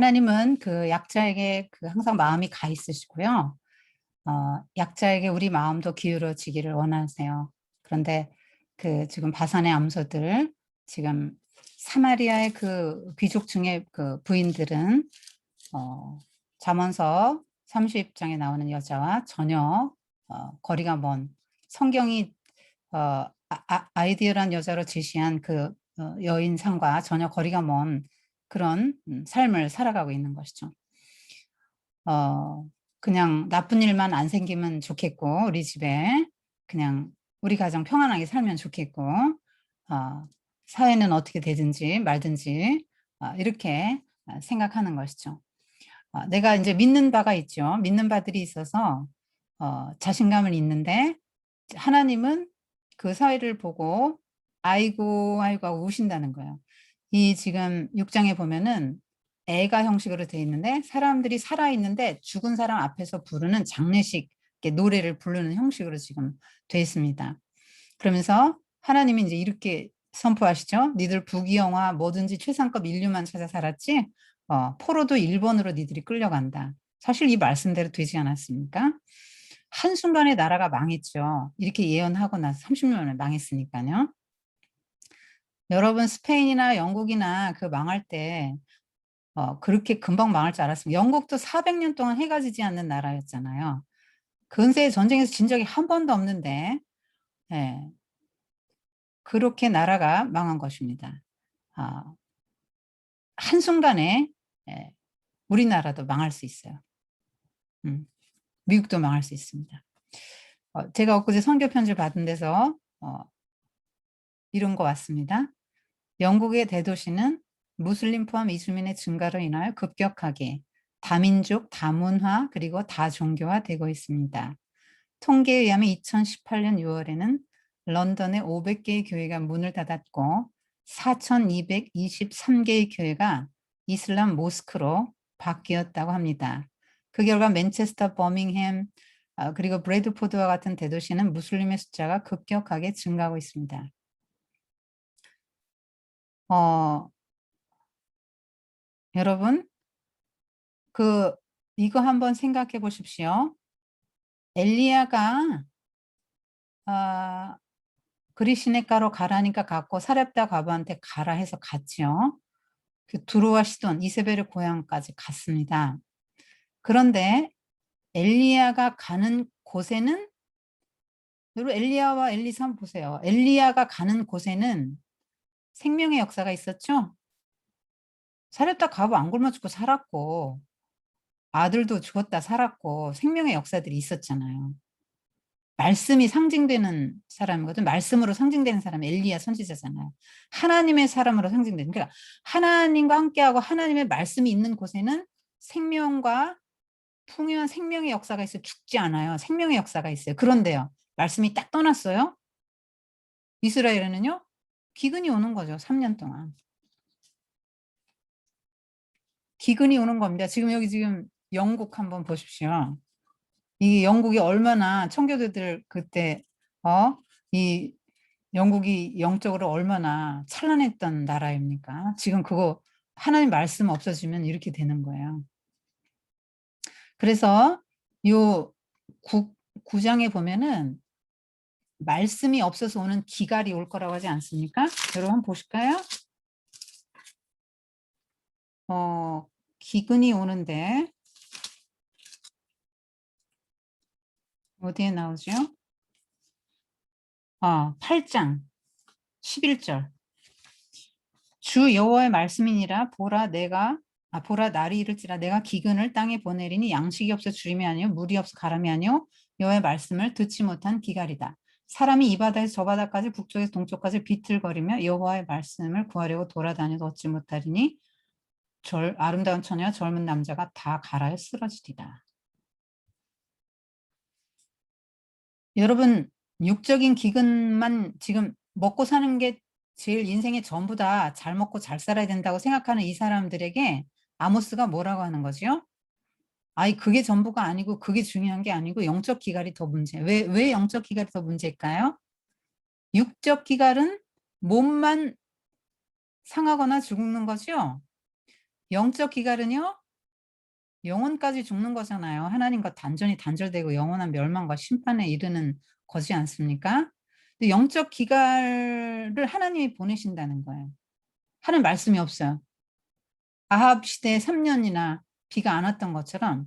하나님은 그 약자에게 그 항상 마음이 가 있으시고요. 약자에게 우리 마음도 기울어지기를 원하세요. 그런데 그 지금 바산의 암소들, 지금 사마리아의 그 귀족층의 그 부인들은 잠언서 30장에 나오는 여자와 전혀 거리가 먼, 성경이 아이디어란 여자로 제시한 그 여인상과 전혀 거리가 먼 그런 삶을 살아가고 있는 것이죠. 그냥 나쁜 일만 안 생기면 좋겠고, 우리 집에 그냥 우리 가정 평안하게 살면 좋겠고, 사회는 어떻게 되든지 말든지 이렇게 생각하는 것이죠. 내가 이제 믿는 바가 있죠. 믿는 바들이 있어서 자신감을 있는데, 하나님은 그 사회를 보고 아이고 아이고 하고 우신다는 거예요. 이 지금 6장에 보면은 애가 형식으로 되어 있는데, 사람들이 살아있는데 죽은 사람 앞에서 부르는 장례식 노래를 부르는 형식으로 지금 되어 있습니다. 그러면서 하나님이 이제 이렇게 선포하시죠. 니들 부귀영화 뭐든지 최상급 인류만 찾아 살았지 포로도 일본으로 니들이 끌려간다. 사실 이 말씀대로 되지 않았습니까? 한순간에 나라가 망했죠. 이렇게 예언하고 나서 30년 만에 망했으니까요. 여러분, 스페인이나 영국이나 그 망할 때 그렇게 금방 망할 줄 알았습니다. 영국도 400년 동안 해가 지지 않는 나라였잖아요. 근세의 전쟁에서 진 적이 한 번도 없는데, 예, 그렇게 나라가 망한 것입니다. 한순간에, 예, 우리나라도 망할 수 있어요. 미국도 망할 수 있습니다. 제가 엊그제 선교 편지를 받은 데서 이런 거 왔습니다. 영국의 대도시는 무슬림 포함 이주민의 증가로 인하여 급격하게 다민족, 다문화, 그리고 다종교화되고 있습니다. 통계에 의하면 2018년 6월에는 런던에 500개의 교회가 문을 닫았고 4,223개의 교회가 이슬람 모스크로 바뀌었다고 합니다. 그 결과 맨체스터, 버밍햄, 그리고 브래드포드와 같은 대도시는 무슬림의 숫자가 급격하게 증가하고 있습니다. 여러분, 이거 한번 생각해 보십시오. 엘리야가 그리시네가로 가라니까 갔고 사렙다 과부한테 가라 해서 갔죠. 그 두로와 시돈, 이세벨의 고향까지 갔습니다. 그런데 엘리야가 가는 곳에는, 여러분 엘리야와 엘리사 한번 보세요. 엘리야가 가는 곳에는 생명의 역사가 있었죠. 사렙다 과부 안 굶어 죽고 살았고 아들도 죽었다 살았고 생명의 역사들이 있었잖아요. 말씀이 상징되는 사람이거든. 말씀으로 상징되는 사람이 엘리야 선지자잖아요. 하나님의 사람으로 상징되는. 그러니까 하나님과 함께하고 하나님의 말씀이 있는 곳에는 생명과 풍요한 생명의 역사가 있어요. 죽지 않아요. 생명의 역사가 있어요. 그런데요, 말씀이 딱 떠났어요. 이스라엘에는요, 기근이 오는 거죠. 3년 동안. 기근이 오는 겁니다. 지금 여기 지금 영국 한번 보십시오. 이 영국이 얼마나 청교도들 그때 이 영국이 영적으로 얼마나 찬란했던 나라입니까? 지금 그거 하나님 말씀 없어지면 이렇게 되는 거예요. 그래서 요 9장에 보면은 말씀이 없어서 오는 기갈이 올 거라고 하지 않습니까? 여러분 한번 보실까요? 기근이 오는데 어디에 나오죠? 8장 11절. 주 여호와의 말씀이니라. 보라 날이 이를지라 내가 기근을 땅에 보내리니 양식이 없어 주림이 아니요 물이 없어 가람이 아니요 여호와의 말씀을 듣지 못한 기갈이다. 사람이 이 바다에서 저 바다까지 북쪽에서 동쪽까지 비틀거리며 여호와의 말씀을 구하려고 돌아다녀도 얻지 못하리니 아름다운 처녀와 젊은 남자가 다 가라에 쓰러지리라. 여러분, 육적인 기근만 지금 먹고 사는 게 제일 인생의 전부다. 잘 먹고 잘 살아야 된다고 생각하는 이 사람들에게 아모스가 뭐라고 하는 거죠? 그게 전부가 아니고 그게 중요한 게 아니고 영적 기갈이 더 문제. 왜 영적 기갈이 더 문제일까요? 육적 기갈은 몸만 상하거나 죽는 거죠. 영적 기갈은요, 영혼까지 죽는 거잖아요. 하나님과 단전이 단절되고 영원한 멸망과 심판에 이르는 거지 않습니까? 근데 영적 기갈을 하나님이 보내신다는 거예요. 하는 말씀이 없어요. 아합 시대에 3년이나 비가 안 왔던 것처럼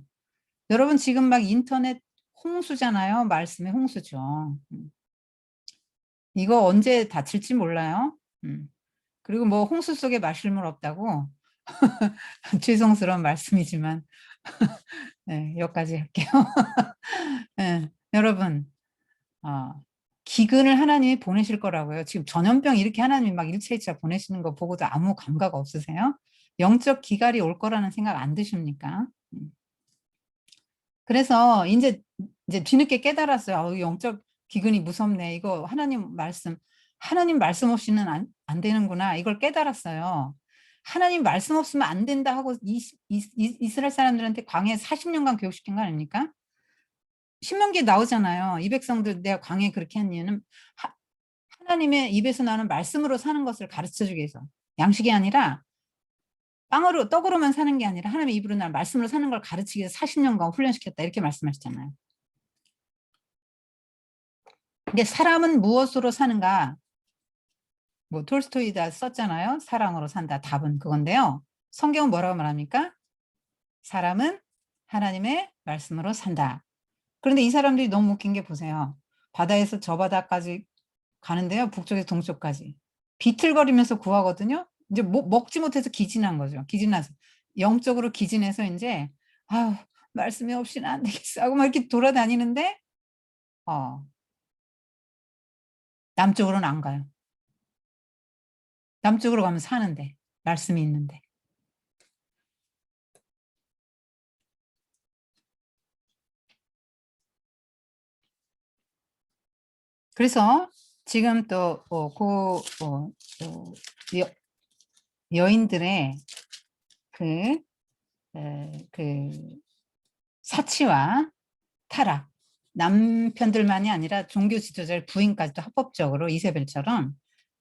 여러분 지금 막 인터넷 홍수잖아요. 말씀의 홍수죠. 이거 언제 닥칠지 몰라요. 그리고 뭐 홍수 속에 마실 물 없다고 죄송스러운 말씀이지만 네, 여기까지 할게요. 네, 여러분 기근을 하나님이 보내실 거라고요. 지금 전염병 이렇게 하나님이 막 1차, 2차 보내시는 거 보고도 아무 감각 없으세요? 영적 기갈이 올 거라는 생각 안 드십니까? 그래서 이제 뒤늦게 깨달았어요. 영적 기근이 무섭네. 이거 하나님 말씀 없이는 안 되는구나. 이걸 깨달았어요. 하나님 말씀 없으면 안 된다 하고 이스라엘 사람들한테 광야에 40년간 교육시킨 거 아닙니까? 신명기에 나오잖아요. 이 백성들 내가 광야에 그렇게 한 이유는 하나님의 입에서 나는 말씀으로 사는 것을 가르쳐주기 위해서. 양식이 아니라 떡으로만 사는 게 아니라 하나님의 입으로 날 말씀으로 사는 걸 가르치기 위해서 40년간 훈련시켰다. 이렇게 말씀하시잖아요. 근데 사람은 무엇으로 사는가? 뭐 톨스토이가 썼잖아요. 사랑으로 산다. 답은 그건데요. 성경은 뭐라고 말합니까? 사람은 하나님의 말씀으로 산다. 그런데 이 사람들이 너무 웃긴 게 보세요. 바다에서 저 바다까지 가는데요. 북쪽에서 동쪽까지. 비틀거리면서 구하거든요. 이제 먹지 못해서 기진한 거죠. 기진나서. 영적으로 기진해서 이제 아유 말씀이 없이는 안 되겠어 하고 막 이렇게 돌아다니는데 남쪽으로는 안 가요. 남쪽으로 가면 사는데 말씀이 있는데. 그래서 지금 또 여인들의 그 사치와 타락, 남편들만이 아니라 종교 지도자의 부인까지도 합법적으로 이세벨처럼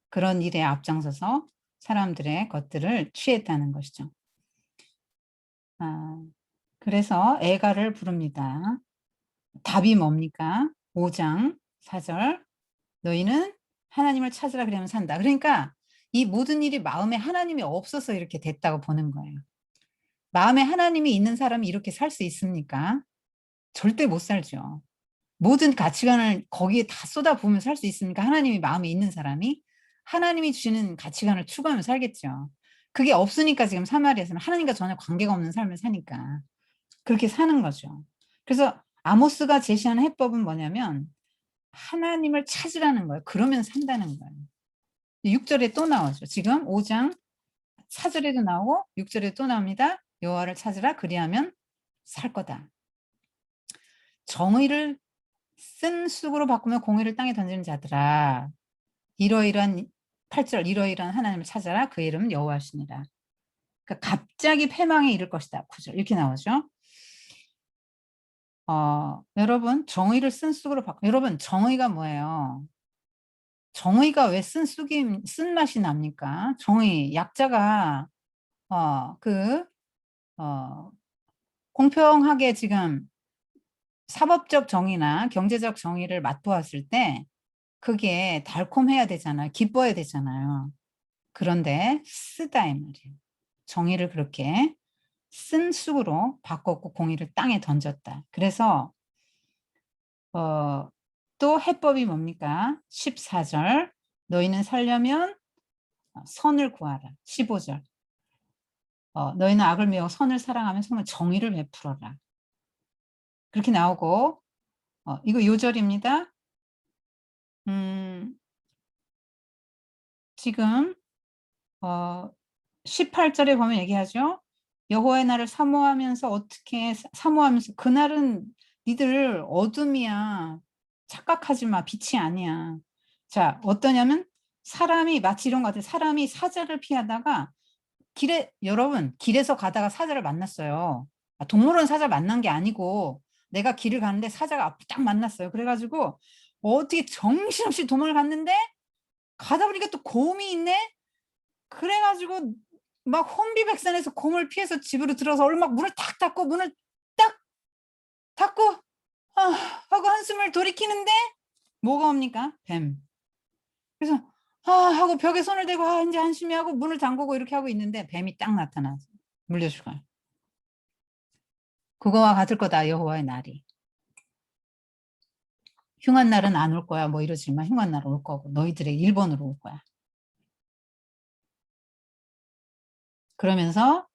그런 일에 앞장서서 사람들의 것들을 취했다는 것이죠. 그래서 애가를 부릅니다. 답이 뭡니까? 5장 4절 너희는 하나님을 찾으라 그러면 산다. 그러니까 이 모든 일이 마음에 하나님이 없어서 이렇게 됐다고 보는 거예요. 마음에 하나님이 있는 사람이 이렇게 살 수 있습니까? 절대 못 살죠. 모든 가치관을 거기에 다 쏟아부으면 살 수 있습니까? 하나님이 마음에 있는 사람이 하나님이 주시는 가치관을 추구하며 살겠죠. 그게 없으니까 지금 사마리아에서는 하나님과 전혀 관계가 없는 삶을 사니까 그렇게 사는 거죠. 그래서 아모스가 제시하는 해법은 뭐냐면 하나님을 찾으라는 거예요. 그러면 산다는 거예요. 6절에 또 나오죠. 지금 5장 4절에도 나오고 6절에 또 나옵니다. 여호와를 찾으라 그리하면 살 거다. 정의를 쓴 쑥으로 바꾸며 공의를 땅에 던지는 자들아 이러이러한 8절 이러이러한 하나님을 찾아라 그 이름은 여호와시니라. 그러니까 갑자기 패망에 이를 것이다. 9절 이렇게 나오죠. 여러분 정의를 쓴 쑥으로 여러분 정의가 뭐예요? 정의가 왜 쓴 맛이 납니까? 정의 약자가 공평하게 지금 사법적 정의나 경제적 정의를 맛보았을 때 그게 달콤해야 되잖아요. 기뻐야 되잖아요. 그런데 쓰다 이 말이에요. 정의를 그렇게 쓴 쑥으로 바꿨고 공의를 땅에 던졌다. 그래서 또 해법이 뭡니까? 14절 너희는 살려면 선을 구하라. 15절 너희는 악을 미워 선을 사랑하면 정말 정의를 베풀어라. 그렇게 나오고 이거 요절입니다. 지금 18절에 보면 얘기하죠. 여호와의 날을 사모하면서 어떻게 사모하면서 그날은 니들 어둠이야. 착각하지 마. 빛이 아니야. 자, 어떠냐면 사람이 마치 이런 것 같아요. 사람이 사자를 피하다가 여러분 길에서 가다가 사자를 만났어요. 동물원 사자 만난 게 아니고 내가 길을 가는데 사자가 앞에 딱 만났어요. 그래가지고 어떻게 정신없이 도망을 갔는데 가다 보니까 또 곰이 있네. 그래가지고 막 혼비백산해서 곰을 피해서 집으로 들어서 얼른 막 문을 탁 닫고 문을 딱 닫고 아 하고 한숨을 돌이키는데 뭐가 옵니까? 뱀. 그래서 아 하고 벽에 손을 대고 아 인제 한심히 하고 문을 잠그고 이렇게 하고 있는데 뱀이 딱 나타나서 물려죽어요. "그거와 같을 거다 여호와의 날이. 흉한 날은 안 올 거야." 뭐 이러지만 흉한 날은 올 거고 너희들의 1번으로 올 거야. 그러면서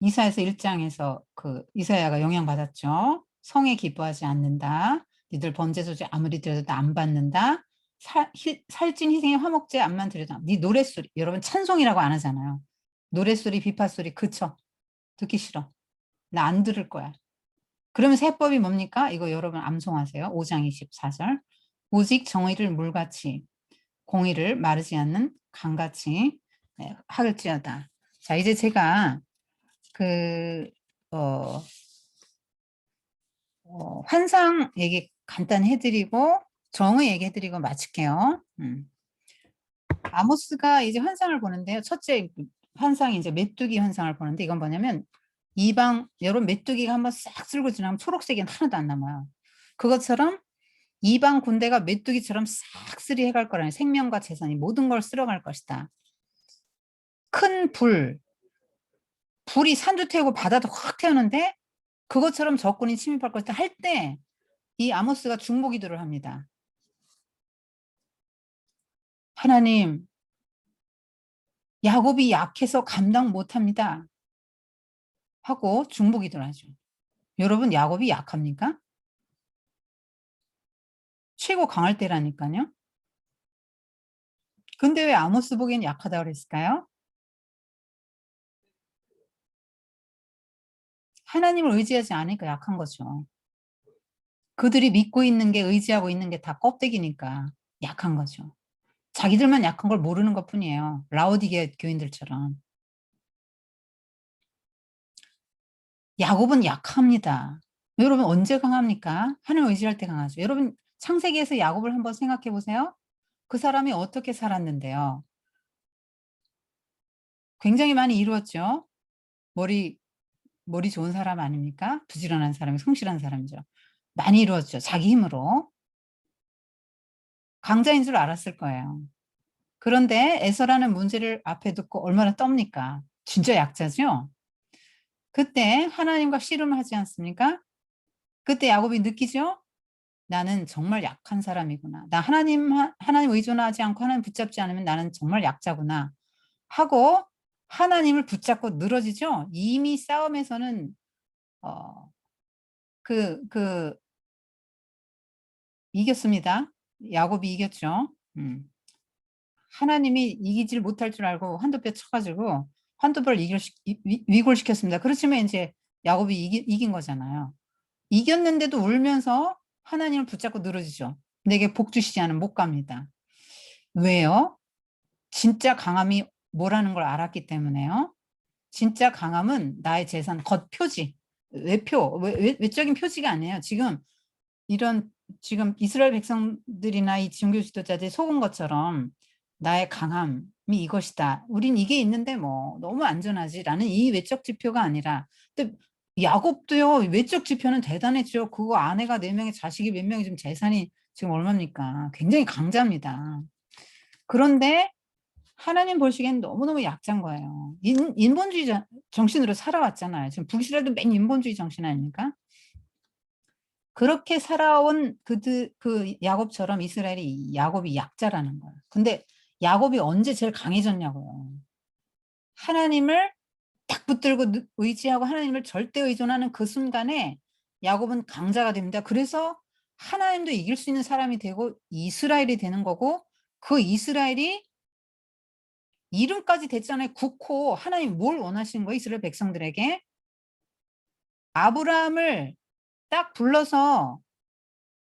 이사야서 1 장에서 그 이사야가 영향받았죠. "성에 기뻐하지 않는다. 니들 번제 소제 아무리 드려도 안 받는다. 살찐 희생의 화목제 암만 드려도 네 노랫소리." 여러분 찬송이라고 안 하잖아요. 노랫소리 비파소리 그쳐. 듣기 싫어. 나 안 들을 거야. 그러면서 해법이 뭡니까? 이거 여러분 암송하세요. 5장 24절. "오직 정의를 물같이 공의를 마르지 않는 강같이 예 할지어다." 자 이제 제가 그 어 환상 얘기 간단히 해 드리고 정의 얘기해 드리고 마칠게요. 아모스가 이제 환상을 보는데요. 첫째 환상이 이제 메뚜기 환상을 보는데 이건 뭐냐면 이방 여러분 메뚜기가 한번 싹 쓸고 지나면 초록색이 하나도 안 남아요. 그것처럼 이방 군대가 메뚜기처럼 싹쓸이 해갈 거라는 생명과 재산이 모든 걸 쓸어갈 것이다. 큰 불이 산도 태우고 바다도 확 태우는데 그것처럼 적군이 침입할 것이다 할 때 이 아모스가 중보기도를 합니다. "하나님 야곱이 약해서 감당 못합니다." 하고 중보기도를 하죠. 여러분 야곱이 약합니까? 최고 강할 때라니깐요. 근데 왜 아모스 보기엔 약하다고 그랬을까요? 하나님을 의지하지 않으니까 약한 거죠. 그들이 믿고 있는 게 의지하고 있는 게 다 껍데기니까 약한 거죠. 자기들만 약한 걸 모르는 것뿐이에요. 라오디게 교인들처럼. 야곱은 약합니다. 여러분 언제 강합니까? 하나님 의지할 때 강하죠. 여러분 창세기에서 야곱을 한번 생각해 보세요. 그 사람이 어떻게 살았는데요. 굉장히 많이 이루었죠. 머리 머리 좋은 사람 아닙니까? 부지런한 사람이 성실한 사람이죠. 많이 이루었죠, 자기 힘으로. 강자인 줄 알았을 거예요. 그런데 에서라는 문제를 앞에 두고 얼마나 떱니까? 진짜 약자죠? 그때 하나님과 씨름을 하지 않습니까? 그때 야곱이 느끼죠? '나는 정말 약한 사람이구나. 나 하나님 의존하지 않고 하나님 붙잡지 않으면 나는 정말 약자구나.' 하고 하나님을 붙잡고 늘어지죠? 이미 싸움에서는 어 그 이겼습니다. 야곱이 이겼죠. 하나님이 이기질 못할 줄 알고 한두 뼈 쳐 가지고 한두 번 위골시켰습니다. 그렇지만 인제 야곱이 이긴 거잖아요. 이겼는데도 울면서 하나님을 붙잡고 늘어지죠. "내게 복 주시지 않으면 못 갑니다." 왜요? 진짜 강함이 뭐라는 걸 알았기 때문에요. 진짜 강함은 나의 재산 겉표지 외표 외적인 표지가 아니에요. 이런 지금 이스라엘 백성들이나 이 종교 지도자들이 속은 것처럼 '나의 강함이 이것이다. 우린 이게 있는데 뭐 너무 안전하지.'라는 이 외적 지표가 아니라 근데 야곱도요 외적 지표는 대단했죠. 그거 아내가 4 명에 자식이 몇 명이 지금 재산이 지금 얼마입니까? 굉장히 강자입니다. 그런데 하나님 보시기엔 너무너무 약자인 거예요. 인본주의 정신으로 살아왔잖아요. 지금 불신자도 맨 인본주의 정신 아닙니까? 그렇게 살아온 그 야곱처럼 이스라엘이 야곱이 약자라는 거예요. 근데 야곱이 언제 제일 강해졌냐고요. 하나님을 딱 붙들고 의지하고 하나님을 절대 의존하는 그 순간에 야곱은 강자가 됩니다. 그래서 하나님도 이길 수 있는 사람이 되고 이스라엘이 되는 거고 그 이스라엘이 이름까지 됐잖아요. 국호. 하나님이 뭘 원하시는 거예요, 이스라엘 백성들에게? 아브라함을 딱 불러서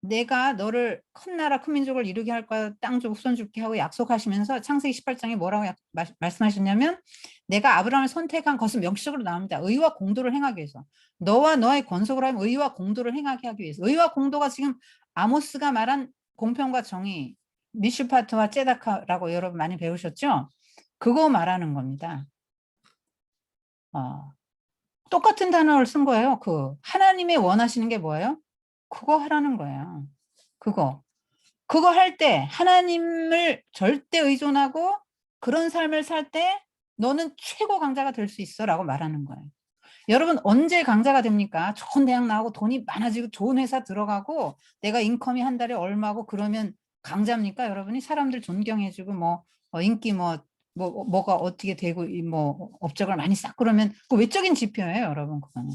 "내가 너를 큰 나라 큰 민족을 이루게 할 거야. 땅 주고 후손 줄게." 하고 약속하시면서 창세기 18 장에 뭐라고 약 말 말씀하셨냐면 "내가 아브라함을 선택한 것은 명시적으로 나옵니다. 의와 공도를 행하기 위해서. 너와 너의 권속으로 하면 의와 공도를 행하게 하기 위해서." 의와 공도가 지금 아모스가 말한 공평과 정의, 미슈파트와 째다카라고 여러분 많이 배우셨죠? 그거 말하는 겁니다. 똑같은 단어를 쓴 거예요. 하나님이 원하시는 게 뭐예요? 그거 하라는 거예요. 그거 할 때 하나님을 절대 의존하고 그런 삶을 살 때 너는 최고 강자가 될 수 있어 라고 말하는 거예요. 여러분 언제 강자가 됩니까? 좋은 대학 나오고 돈이 많아지고 좋은 회사 들어가고 내가 인컴이 한 달에 얼마고 그러면 강자입니까? 여러분이 사람들 존경해주고 인기 뭐가 어떻게 되고 업적을 많이 쌓고 그러면 그 외적인 지표예요, 여러분. 그거는.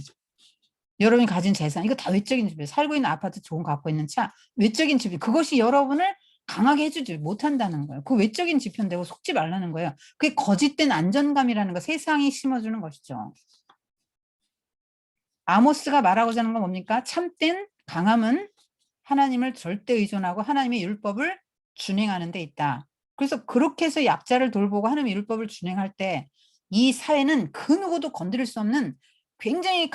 여러분이 가진 재산 이거 다 외적인 지표. 살고 있는 아파트 좋은 거 갖고 있는 차 외적인 지표. 그것이 여러분을 강하게 해주지 못한다는 거예요. 그 외적인 지표인데 속지 말라는 거예요. 그게 거짓된 안전감이라는 거 세상이 심어주는 것이죠. 아모스가 말하고자 하는 건 뭡니까? 참된 강함은 하나님을 절대 의존하고 하나님의 율법을 준행하는 데 있다. 그래서 그렇게 해서 약자를 돌보고 하나님의 율법을 준행할 때 이 사회는 그 누구도 건드릴 수 없는 굉장히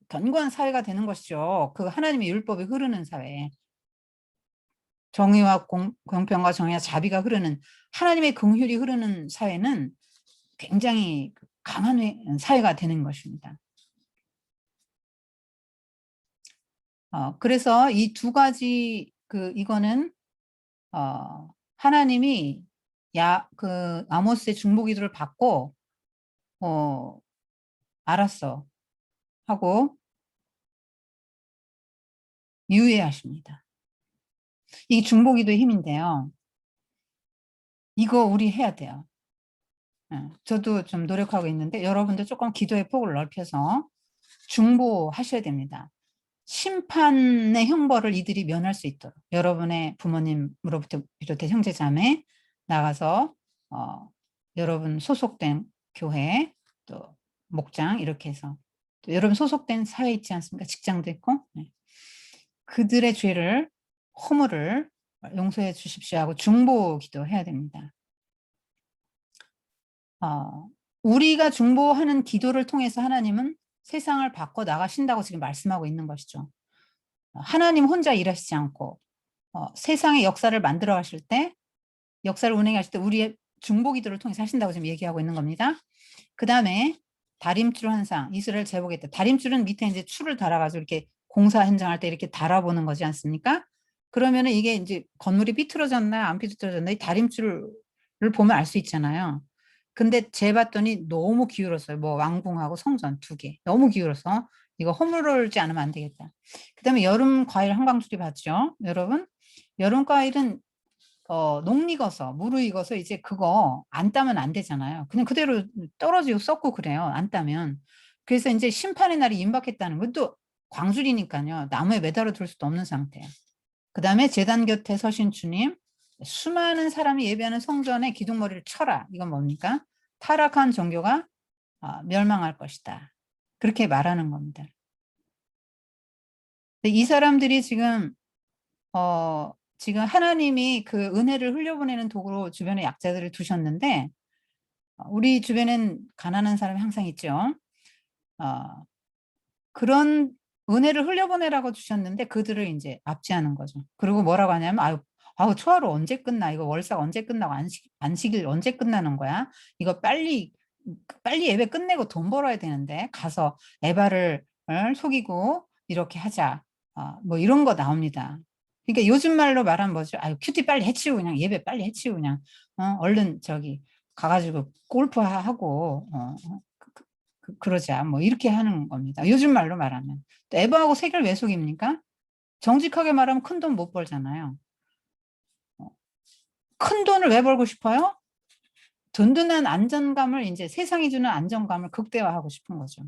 견고한 사회가 되는 것이죠. 그 하나님의 율법이 흐르는 사회. 정의와 공평과 정의와 자비가 흐르는 하나님의 긍휼이 흐르는 사회는 굉장히 강한 사회가 되는 것입니다. 그래서 이 두 가지 이거는 하나님이 아모스의 중보기도를 받고 알았어 하고 유예하십니다. 이 중보기도의 힘인데요. 이거 우리 해야 돼요. 저도 좀 노력하고 있는데 여러분도 조금 기도의 폭을 넓혀서 중보하셔야 됩니다. 심판의 형벌을 이들이 면할 수 있도록 여러분의 부모님으로부터 비롯해 형제자매 나가서 여러분 소속된 교회 또 목장 이렇게 해서 또 여러분 소속된 사회 있지 않습니까? 직장도 있고 네. 그들의 죄를 허물을 용서해 주십시오 하고 중보 기도해야 됩니다. 우리가 중보하는 기도를 통해서 하나님은 세상을 바꿔 나가신다고 지금 말씀하고 있는 것이죠. 하나님 혼자 일하시지 않고 세상의 역사를 만들어 가실 때 역사를 운행하실 때 우리의 중보기도를 통해서 하신다고 지금 얘기하고 있는 겁니다. 그 다음에 다림줄 환상 이스라엘 제복에 때 다림줄은 밑에 이제 줄을 달아가지고 이렇게 공사 현장할 때 이렇게 달아보는 거지 않습니까? 그러면은 이게 이제 건물이 삐뚤어졌나 안 삐뚤어졌나 이 다림줄을 보면 알 수 있잖아요. 근데 재봤더니 너무 기울었어요. 왕궁하고 성전 2개. 너무 기울어서 이거 허물지 않으면 안 되겠다. 그 다음에 여름 과일 한강줄이 봤죠? 여러분? 여름 과일은 녹익어서 무르익어서 이제 그거 안 따면 안 되잖아요. 그냥 그대로 떨어지고 썩고 그래요. 안 따면. 그래서 이제 심판의 날이 임박했다는 것도 광줄이니까요. 나무에 매달아 둘 수도 없는 상태예요. 그 다음에 제단 곁에 서신 주님 수많은 사람이 예배하는 성전에 기둥머리를 쳐라. 이건 뭡니까? 타락한 종교가 멸망할 것이다. 그렇게 말하는 겁니다. 이 사람들이 지금 하나님이 그 은혜를 흘려보내는 도구로 주변에 약자들을 두셨는데 우리 주변엔 가난한 사람이 항상 있죠. 그런 은혜를 흘려보내라고 주셨는데 그들을 이제 압제하는 거죠. 그리고 뭐라고 하냐면 아우 초하루 언제 끝나? 이거 월사가 언제 끝나고 안식일 언제 끝나는 거야? 이거 빨리 예배 끝내고 돈 벌어야 되는데 가서 에바를 속이고 이렇게 하자. 뭐 이런 거 나옵니다. 그러니까 요즘 말로 말하면 뭐죠? 아유 큐티 빨리 해치우고 그냥 예배 빨리 해치우고 그냥 얼른 저기 가가지고 골프하고 그러자 뭐 이렇게 하는 겁니다. 요즘 말로 말하면. 또 에바하고 세결 왜 속입니까? 정직하게 말하면 큰 돈 못 벌잖아요. 큰 돈을 왜 벌고 싶어요? 든든한 안정감을 이제 세상이 주는 안정감을 극대화하고 싶은 거죠.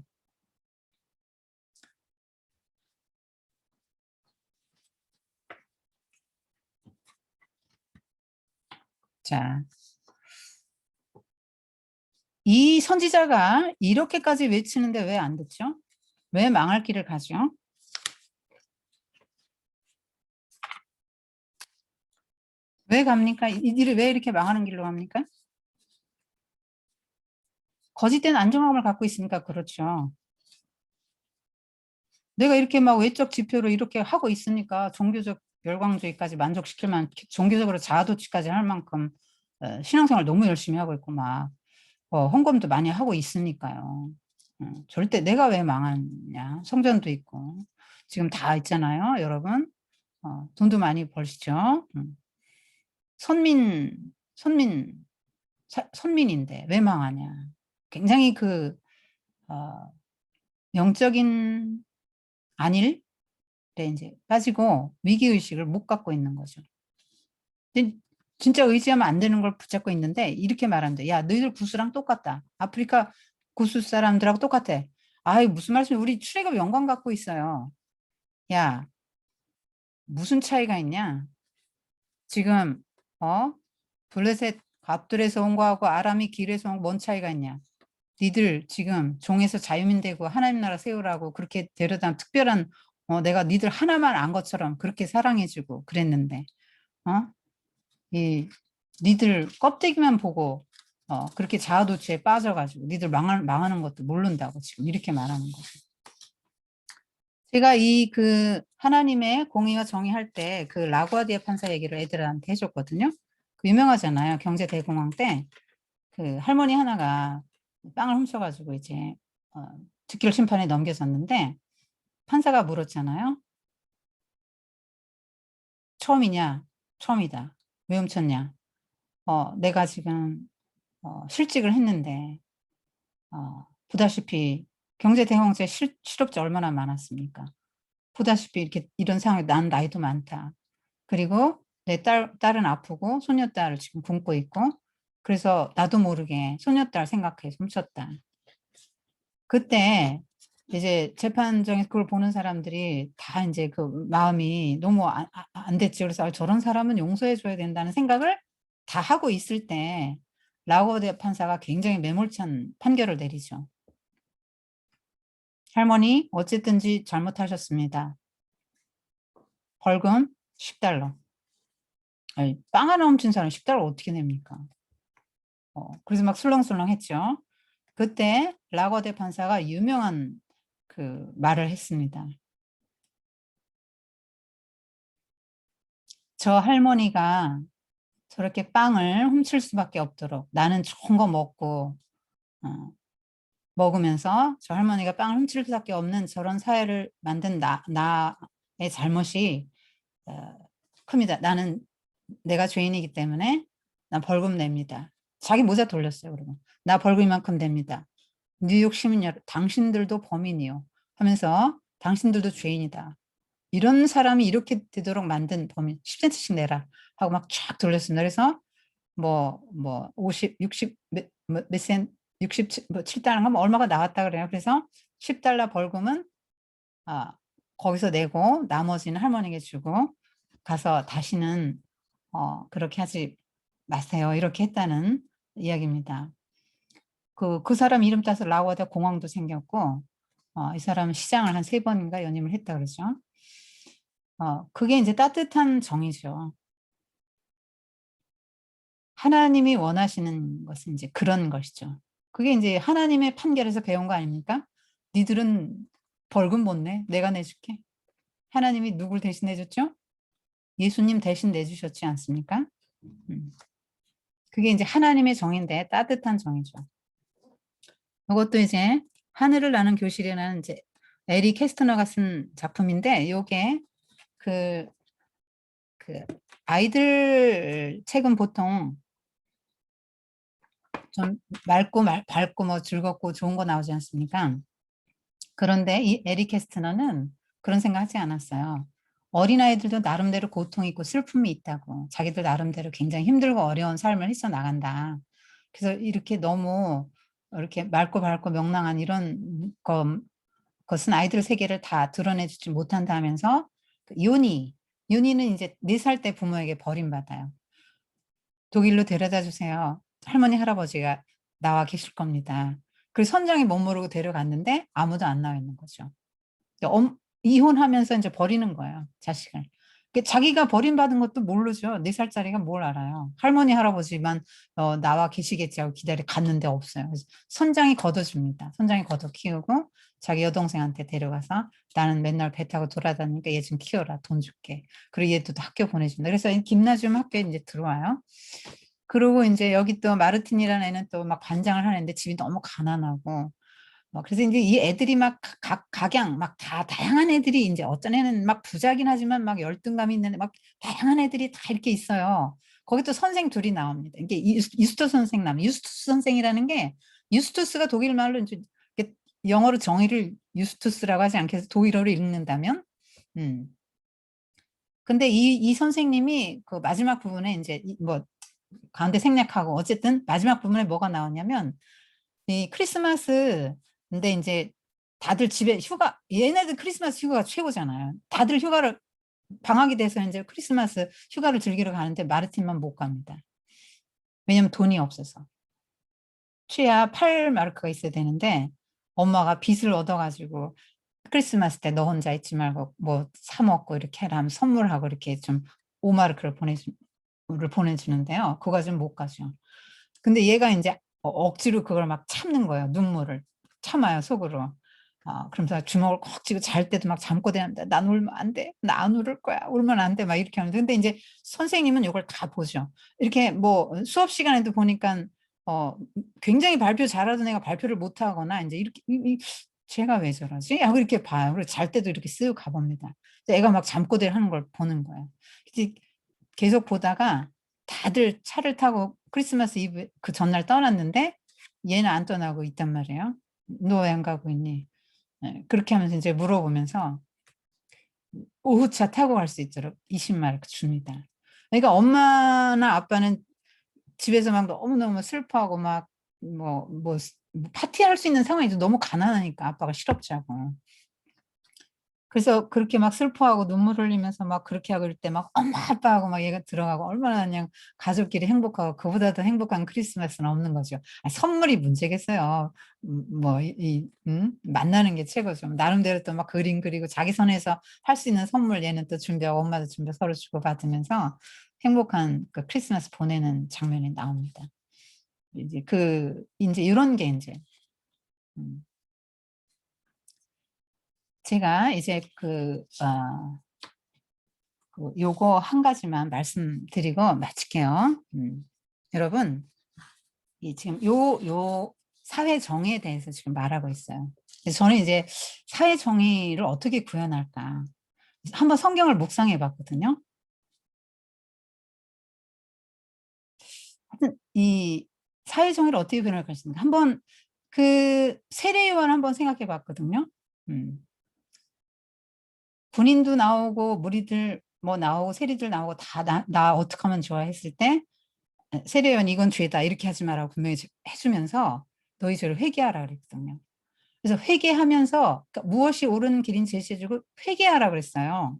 자, 이 선지자가 이렇게까지 외치는데 왜 안 듣죠? 왜 망할 길을 가죠? 왜 갑니까? 이들이 왜 이렇게 망하는 길로 갑니까? 거짓된 안정감을 갖고 있으니까 그렇죠. 내가 이렇게 막 외적 지표로 이렇게 하고 있으니까 종교적 열광주의까지 만족시킬 만 종교적으로 자아도취까지 할 만큼 신앙생활 너무 열심히 하고 있고 막 헌금도 많이 하고 있으니까요. 절대 내가 왜 망하냐. 성전도 있고. 지금 다 있잖아요, 여러분. 돈도 많이 벌시죠. 선민, 선민, 선민인데 왜 망하냐. 굉장히 영적인 안일에 이제 빠지고 위기의식을 못 갖고 있는 거죠. 진짜 의지하면 안 되는 걸 붙잡고 있는데 이렇게 말한다. 야, 너희들 구스랑 똑같다. 아프리카 구스 사람들하고 똑같아. 아이, 무슨 말씀이야. 우리 출애굽 영광 갖고 있어요. 야, 무슨 차이가 있냐? 지금 블레셋 갑들에서 온 거하고 아람이 길에서 온 뭔 차이가 있냐? 니들 지금 종에서 자유민 되고 하나님 나라 세우라고 그렇게 데려다 특별한 내가 니들 하나만 안 것처럼 그렇게 사랑해주고 그랬는데 이 니들 껍데기만 보고 그렇게 자아도취에 빠져가지고 니들 망하는 것도 모른다고 지금 이렇게 말하는 거죠. 제가 하나님의 공의와 정의할 때 그 라구아디아 판사 얘기를 애들한테 해줬거든요. 유명하잖아요. 경제 대공황 때 그 할머니 하나가 빵을 훔쳐가지고 이제 즉결 심판에 넘겨졌는데 판사가 물었잖아요. 처음이냐? 처음이다. 왜 훔쳤냐? 내가 지금 실직을 했는데 보다시피 경제 대공황제 실업자 얼마나 많았습니까? 보다시피 이렇게 이런 상황에 난 나이도 많다. 그리고 내 딸은 아프고 소녀딸을 지금 굶고 있고 그래서 나도 모르게 소녀딸 생각해서 훔쳤다. 그때 이제 재판정에서 그걸 보는 사람들이 다 이제 그 마음이 너무 안 됐지. 그래서 저런 사람은 용서해 줘야 된다는 생각을 다 하고 있을 때 라우어드 판사가 굉장히 매몰찬 판결을 내리죠. 할머니 어쨌든지 잘못하셨습니다. 벌금 10달러. 아니, 빵 하나 훔친 사람 10달러 어떻게 냅니까? 그래서 막 술렁술렁 했죠. 그때 라거데 판사가 유명한 그 말을 했습니다. 저 할머니가 저렇게 빵을 훔칠 수밖에 없도록 나는 좋은 거 먹고 먹으면서 저 할머니가 빵을 훔칠 수밖에 없는 저런 사회를 만든 나의 잘못이 큽니다. 내가 죄인이기 때문에 난 벌금 냅니다. 자기 모자 돌렸어요. 그러면 나 벌금 이만큼 냅니다. 뉴욕 시민 여러분, 당신들도 범인이요 하면서 당신들도 죄인이다. 이런 사람이 이렇게 되도록 만든 범인 10센트씩 내라 하고 막 쫙 돌렸습니다. 그래서 50, 60, 몇 센, 67달러인가 뭐 얼마가 나왔다 그래요. 그래서 10달러 벌금은 거기서 내고 나머지는 할머니에게 주고 가서 다시는 그렇게 하지 마세요. 이렇게 했다는 이야기입니다. 그 사람 이름 따서 라우아다 공항도 생겼고 이 사람은 시장을 한 3번인가 연임을 했다 그러죠. 그게 이제 따뜻한 정의죠. 하나님이 원하시는 것은 이제 그런 것이죠. 그게 이제 하나님의 판결에서 배운 거 아닙니까? 니들은 벌금 못 내. 내가 내줄게. 하나님이 누굴 대신 내줬죠? 예수님 대신 내주셨지 않습니까? 그게 이제 하나님의 정의인데 따뜻한 정의죠. 이것도 이제 하늘을 나는 교실이라는 이제 에리 캐스터너가 쓴 작품인데 요게 그 아이들 책은 보통 좀 밝고 뭐 즐겁고 좋은 거 나오지 않습니까? 그런데 이 에리 캐스터너는 그런 생각하지 않았어요. 어린아이들도 나름대로 고통이 있고 슬픔이 있다고 자기들 나름대로 굉장히 힘들고 어려운 삶을 헤쳐 나간다. 그래서 이렇게 너무 이렇게 맑고 밝고 명랑한 이런 것은 아이들 세계를 다 드러내주지 못한다 하면서 요니는 이제 4살 때 부모에게 버림받아요. 독일로 데려다 주세요. 할머니 할아버지가 나와 계실 겁니다. 그래서 선장이 못 모르고 데려갔는데 아무도 안 나와 있는 거죠. 이혼하면서 이제 버리는 거예요, 자식을. 자기가 버림받은 것도 모르죠. 4살짜리가 뭘 알아요. 할머니 할아버지만 나와 계시겠지 하고 갔는데 없어요. 그래서 선장이 걷어줍니다. 선장이 걷어 키우고 자기 여동생한테 데려가서 나는 맨날 배 타고 돌아다니니까 얘 좀 키워라. 돈 줄게. 그리고 얘도 학교 보내준다. 그래서 김나지움 학교에 이제 들어와요. 그리고 이제 여기 또 마르틴이라는 애는 또 막 반장을 하는데 집이 너무 가난하고 그래서 이제 이 애들이 막 각양 막 다 다양한 애들이 이제 어떤 애는 막 부자긴 하지만 막 열등감이 있는 막 다양한 애들이 다 이렇게 있어요. 거기 또 선생 둘이 나옵니다. 이게 유스투스 선생 유스투스 선생이라는 게 유스투스가 독일 말로 이제 영어로 정의를 유스투스라고 하지 않겠어 독일어로 읽는다면 근데 이 선생님이 그 마지막 부분에 이제 뭐 가운데 생략하고 어쨌든 마지막 부분에 뭐가 나오냐면 이 크리스마스 근데 이제 다들 집에 휴가 얘네들 크리스마스 휴가가 최고잖아요. 다들 휴가를 방학이 돼서 이제 크리스마스 휴가를 즐기러 가는데 마르틴만 못 갑니다. 왜냐면 돈이 없어서. 최하 8마르크가 있어야 되는데 엄마가 빚을 얻어가지고 크리스마스 때 너 혼자 있지 말고 뭐 사 먹고 이렇게 해라 하면 선물하고 이렇게 좀 5마르크를 보내주는데요. 그거 좀 못 가죠. 근데 얘가 이제 억지로 그걸 막 참는 거예요. 눈물을 참아요 속으로. 그러면서 주먹을 꼭 쥐고 잘 때도 막 잠꼬대합니다. 난 울면 안 돼. 나 안 울을 거야. 울면 안 돼. 막 이렇게 하는데 근데 이제 선생님은 이걸 다 보죠. 이렇게 뭐 수업 시간에도 보니까 굉장히 발표 잘하던 애가 발표를 못 하거나 이제 이렇게 쟤가 왜 저러지? 하고 이렇게 봐요. 그리고 잘 때도 이렇게 쓱 가봅니다. 애가 막 잠꼬대를 하는 걸 보는 거예요. 계속 보다가 다들 차를 타고 크리스마스 이브 그 전날 떠났는데 얘는 안 떠나고 있단 말이에요. 너 왜 안 가고 있니? 그렇게 하면서 이제 물어보면서 오후차 타고 갈 수 있도록 20마르크 줍니다. 그러니까 엄마나 아빠는 집에서 막 너무너무 슬퍼하고 막 뭐 파티할 수 있는 상황이 너무 가난하니까 아빠가 실업자고. 그래서 그렇게 막 슬퍼하고 눈물 흘리면서 막 그렇게 하고 이럴 때 막 엄마 아빠하고 막 얘가 들어가고 얼마나 그냥 가족끼리 행복하고 그보다 더 행복한 크리스마스는 없는 거죠. 선물이 문제겠어요. 만나는 게 최고죠. 나름대로 또 막 그림 그리고 자기 선에서 할 수 있는 선물 얘는 또 준비하고 엄마도 준비 서로 주고 받으면서 행복한 그 크리스마스 보내는 장면이 나옵니다. 이제 이런 게 이제 제가 이제 요거 한 가지만 말씀드리고 마칠게요. 여러분, 지금 요 사회 정의에 대해서 지금 말하고 있어요. 그래서 저는 이제 사회 정의를 어떻게 구현할까? 한번 성경을 묵상해 봤거든요. 하여튼 이 사회 정의를 어떻게 구현할 것인가? 한번 그 세례요한 한번 생각해 봤거든요. 군인도 나오고 무리들 뭐 나오고 세리들 나오고 다 나 어떻게 하면 좋아 했을 때 세례요한 이건 죄다 이렇게 하지 마라고 분명히 해주면서 너희 죄를 회개하라 그랬거든요. 그래서 회개하면서 그러니까 무엇이 옳은 길인 제시해주고 회개하라 그랬어요.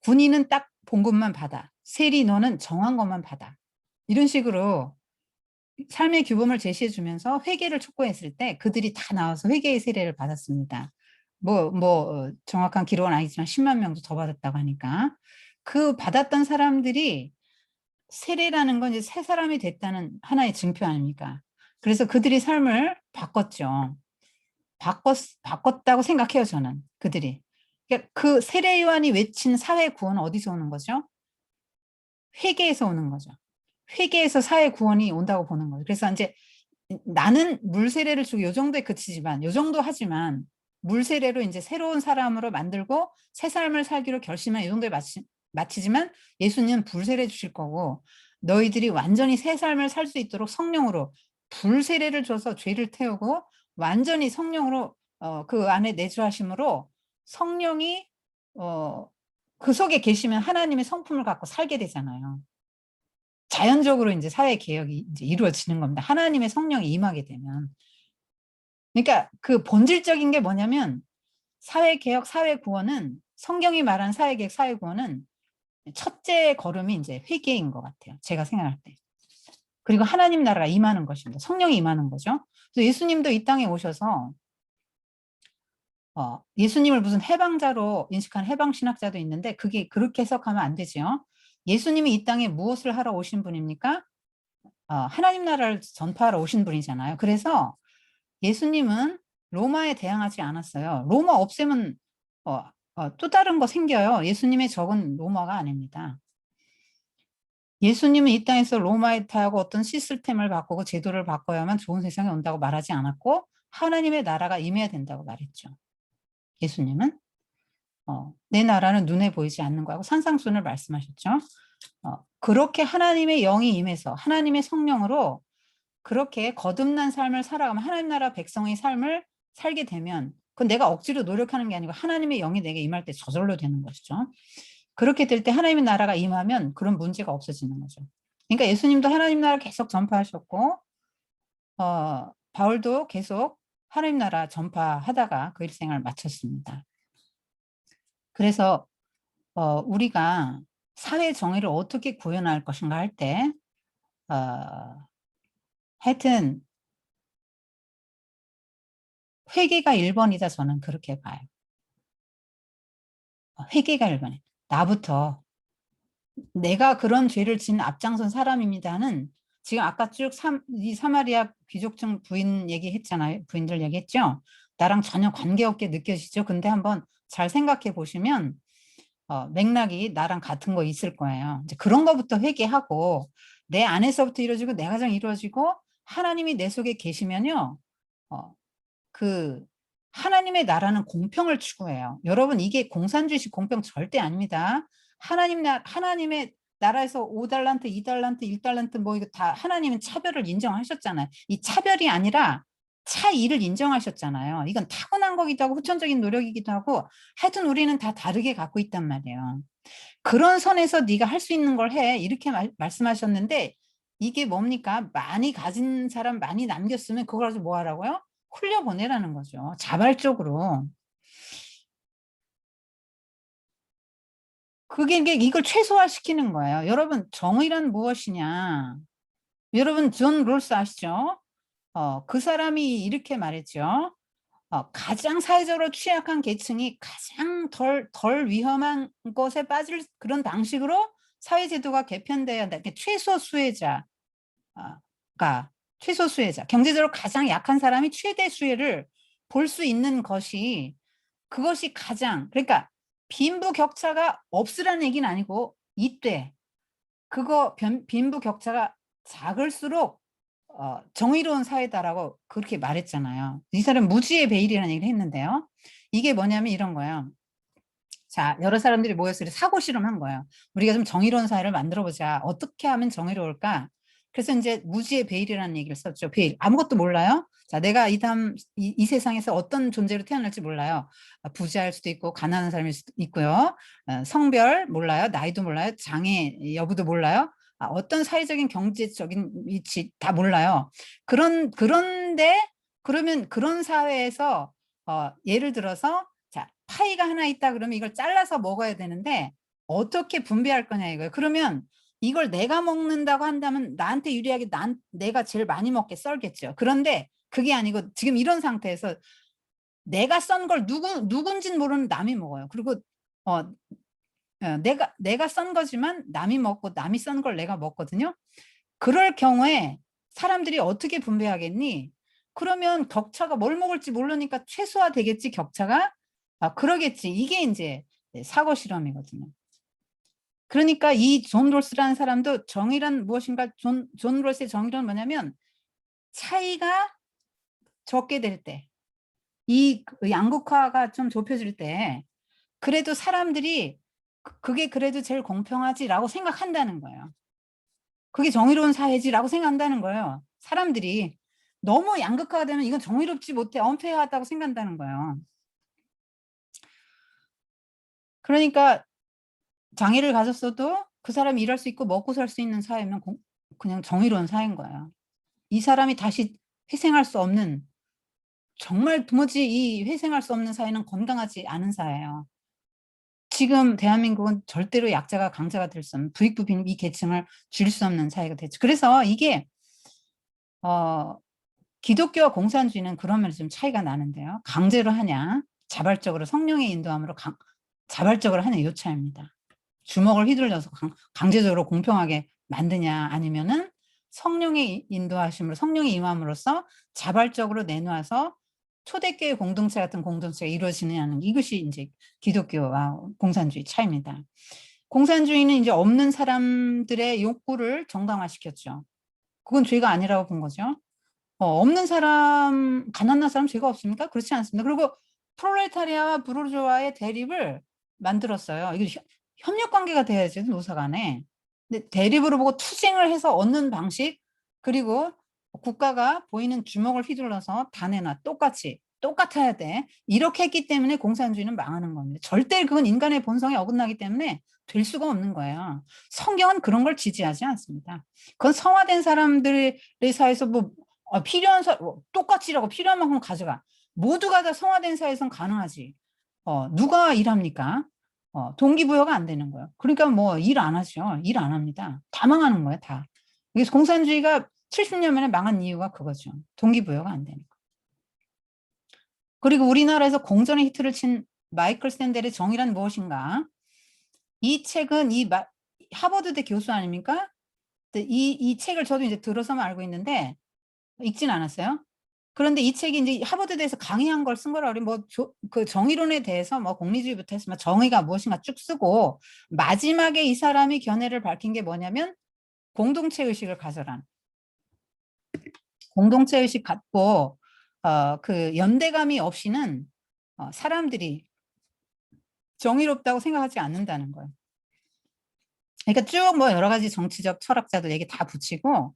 군인은 딱 본 것만 받아. 세리 너는 정한 것만 받아. 이런 식으로 삶의 규범을 제시해주면서 회개를 촉구했을 때 그들이 다 나와서 회개의 세례를 받았습니다. 정확한 기록은 아니지만 10만 명도 더 받았다고 하니까 그 받았던 사람들이 세례라는 건 이제 새 사람이 됐다는 하나의 증표 아닙니까? 그래서 그들이 삶을 바꿨죠. 바꿨다고 생각해요, 저는. 그들이. 그러니까 그 세례 요한이 외친 사회 구원은 어디서 오는 거죠? 회개에서 오는 거죠. 회개에서 사회 구원이 온다고 보는 거예요. 그래서 이제 나는 물 세례를 주고 요 정도에 그치지만 요 정도 하지만 물 세례로 이제 새로운 사람으로 만들고 새 삶을 살기로 결심한 이 정도에 마치지만 예수님은 불 세례 주실 거고 너희들이 완전히 새 삶을 살 수 있도록 성령으로 불 세례를 줘서 죄를 태우고 완전히 성령으로 그 안에 내주하심으로 성령이 그 속에 계시면 하나님의 성품을 갖고 살게 되잖아요. 자연적으로 이제 사회 개혁이 이제 이루어지는 겁니다. 하나님의 성령이 임하게 되면. 그러니까 그 본질적인 게 뭐냐면 사회 개혁, 사회 구원은 성경이 말한 사회 개혁, 사회 구원은 첫째 걸음이 이제 회개인 것 같아요. 제가 생각할 때. 그리고 하나님 나라가 임하는 것입니다. 성령이 임하는 거죠. 그래서 예수님도 이 땅에 오셔서 예수님을 무슨 해방자로 인식한 해방신학자도 있는데 그게 그렇게 해석하면 안 되죠. 예수님이 이 땅에 무엇을 하러 오신 분입니까? 하나님 나라를 전파하러 오신 분이잖아요. 그래서 예수님은 로마에 대항하지 않았어요. 로마 없애면 또 다른 거 생겨요. 예수님의 적은 로마가 아닙니다. 예수님은 이 땅에서 로마에 타고 어떤 시스템을 바꾸고 제도를 바꿔야만 좋은 세상이 온다고 말하지 않았고 하나님의 나라가 임해야 된다고 말했죠. 예수님은 내 나라는 눈에 보이지 않는 거하고 산상수훈을 말씀하셨죠. 그렇게 하나님의 영이 임해서 하나님의 성령으로 그렇게 거듭난 삶을 살아가면 하나님 나라 백성의 삶을 살게 되면 그건 내가 억지로 노력하는 게 아니고 하나님의 영이 내게 임할 때 저절로 되는 것이죠. 그렇게 될 때 하나님의 나라가 임하면 그런 문제가 없어지는 거죠. 그러니까 예수님도 하나님 나라 계속 전파하셨고 바울도 계속 하나님 나라 전파하다가 그 일생을 마쳤습니다. 그래서 우리가 사회 정의를 어떻게 구현할 것인가 할 때 하여튼 회개가 1번이다 저는 그렇게 봐요. 회개가 1번이에요. 나부터 내가 그런 죄를 지은 앞장선 사람입니다는 지금 아까 쭉 이 사마리아 귀족층 부인 얘기했잖아요. 부인들 얘기했죠. 나랑 전혀 관계없게 느껴지죠. 근데 한번 잘 생각해 보시면 맥락이 나랑 같은 거 있을 거예요. 이제 그런 거부터 회개하고 내 안에서부터 이루어지고 내 가정 이루어지고 하나님이 내 속에 계시면요. 그 하나님의 나라는 공평을 추구해요. 여러분 이게 공산주의식 공평 절대 아닙니다. 하나님의 나라에서 5달란트, 2달란트, 1달란트 뭐 이거 다 하나님은 차별을 인정하셨잖아요. 이 차별이 아니라 차이를 인정하셨잖아요. 이건 타고난 거기도 하고 후천적인 노력이기도 하고 하여튼 우리는 다 다르게 갖고 있단 말이에요. 그런 선에서 네가 할 수 있는 걸 해. 이렇게 말씀하셨는데 이게 뭡니까? 많이 가진 사람 많이 남겼으면 그걸 가지고 뭐 하라고요? 흘려보내라는 거죠. 자발적으로. 그게 이걸 최소화시키는 거예요. 여러분 정의란 무엇이냐. 여러분 존 롤스 아시죠? 그 사람이 이렇게 말했죠. 가장 사회적으로 취약한 계층이 가장 덜 위험한 것에 빠질 그런 방식으로 사회제도가 개편돼야 한다. 최소 수혜자가 최소 수혜자, 경제적으로 가장 약한 사람이 최대 수혜를 볼 수 있는 것이 그것이 가장 그러니까 빈부격차가 없으라는 얘기는 아니고 이때 그거 빈부격차가 작을수록 정의로운 사회다라고 그렇게 말했잖아요. 이 사람 무지의 베일이라는 얘기를 했는데요. 이게 뭐냐면 이런 거예요. 자, 여러 사람들이 모여서 사고 실험한 거예요. 우리가 좀 정의로운 사회를 만들어보자. 어떻게 하면 정의로울까? 그래서 이제 무지의 베일이라는 얘기를 썼죠. 베일. 아무것도 몰라요. 자, 내가 이 세상에서 어떤 존재로 태어날지 몰라요. 부자일 수도 있고, 가난한 사람일 수도 있고요. 성별 몰라요. 나이도 몰라요. 장애 여부도 몰라요. 어떤 사회적인 경제적인 위치 다 몰라요. 그런데 그러면 그런 사회에서 예를 들어서 자, 파이가 하나 있다 그러면 이걸 잘라서 먹어야 되는데 어떻게 분배할 거냐 이거예요. 그러면 이걸 내가 먹는다고 한다면 나한테 유리하게 내가 제일 많이 먹게 썰겠죠. 그런데 그게 아니고 지금 이런 상태에서 내가 썬 걸 누군진 모르는 남이 먹어요. 그리고 내가 썬 거지만 남이 먹고 남이 썬 걸 내가 먹거든요. 그럴 경우에 사람들이 어떻게 분배하겠니? 그러면 격차가 뭘 먹을지 모르니까 최소화되겠지 격차가. 그러겠지. 이게 이제 사고 실험이거든요. 그러니까 이 존 롤스라는 사람도 정의란 무엇인가 존 롤스의 정의란 뭐냐면 차이가 적게 될 때, 이 양극화가 좀 좁혀질 때 그래도 사람들이 그게 그래도 제일 공평하지라고 생각한다는 거예요. 그게 정의로운 사회지라고 생각한다는 거예요. 사람들이 너무 양극화가 되면 이건 정의롭지 못해 언페어하다고 생각한다는 거예요. 그러니까 장애를 가졌어도 그 사람이 일할 수 있고 먹고 살 수 있는 사회면 그냥 정의로운 사회인 거예요. 이 사람이 다시 회생할 수 없는 정말 도무지 이 회생할 수 없는 사회는 건강하지 않은 사회예요. 지금 대한민국은 절대로 약자가 강자가 될 수 없는 부익부 빈부 이 계층을 줄일 수 없는 사회가 됐죠. 그래서 이게 기독교와 공산주의는 그런 면에서 좀 차이가 나는데요. 강제로 하냐 자발적으로 성령의 인도함으로 자발적으로 하냐 이 차이입니다. 주먹을 휘둘려서 강제적으로 공평하게 만드냐 아니면은 성령의 인도하심으로 성령의 임함으로써 자발적으로 내놓아서 초대교회 공동체 같은 공동체가 이루어지느냐는 이것이 이제 기독교와 공산주의 차이입니다. 공산주의는 이제 없는 사람들의 욕구를 정당화시켰죠. 그건 죄가 아니라고 본 거죠. 없는 사람, 가난한 사람 죄가 없습니까? 그렇지 않습니다. 그리고 프롤레타리아와 부르주아의 대립을 만들었어요. 이게 협력 관계가 돼야지, 노사 간에. 근데 대립으로 보고 투쟁을 해서 얻는 방식, 그리고 국가가 보이는 주먹을 휘둘러서 다 내놔. 똑같아야 돼. 이렇게 했기 때문에 공산주의는 망하는 겁니다. 절대 그건 인간의 본성에 어긋나기 때문에 될 수가 없는 거예요. 성경은 그런 걸 지지하지 않습니다. 그건 성화된 사람들의 사이에서 뭐 필요한 똑같이라고 필요한 만큼 가져가. 모두가 다 성화된 사회에선 가능하지. 누가 일합니까? 동기부여가 안 되는 거예요. 그러니까 뭐 일 안 하죠. 일 안 합니다. 다 망하는 거예요, 다. 그래서 공산주의가 70년 만에 망한 이유가 그거죠. 동기부여가 안 되는 거. 그리고 우리나라에서 공전의 히트를 친 마이클 샌델의 정의란 무엇인가? 이 책은 하버드대 교수 아닙니까? 이 책을 저도 이제 들어서만 알고 있는데 읽진 않았어요. 그런데 이 책이 이제 하버드대에서 강의한 걸 쓴 거라 그래. 그 정의론에 대해서 뭐 공리주의부터 해서 정의가 무엇인가 쭉 쓰고 마지막에 이 사람이 견해를 밝힌 게 뭐냐면 공동체 의식을 가져란. 공동체 의식 갖고 그 연대감이 없이는 사람들이 정의롭다고 생각하지 않는다는 거예요. 그러니까 쭉 뭐 여러 가지 정치적 철학자들 얘기 다 붙이고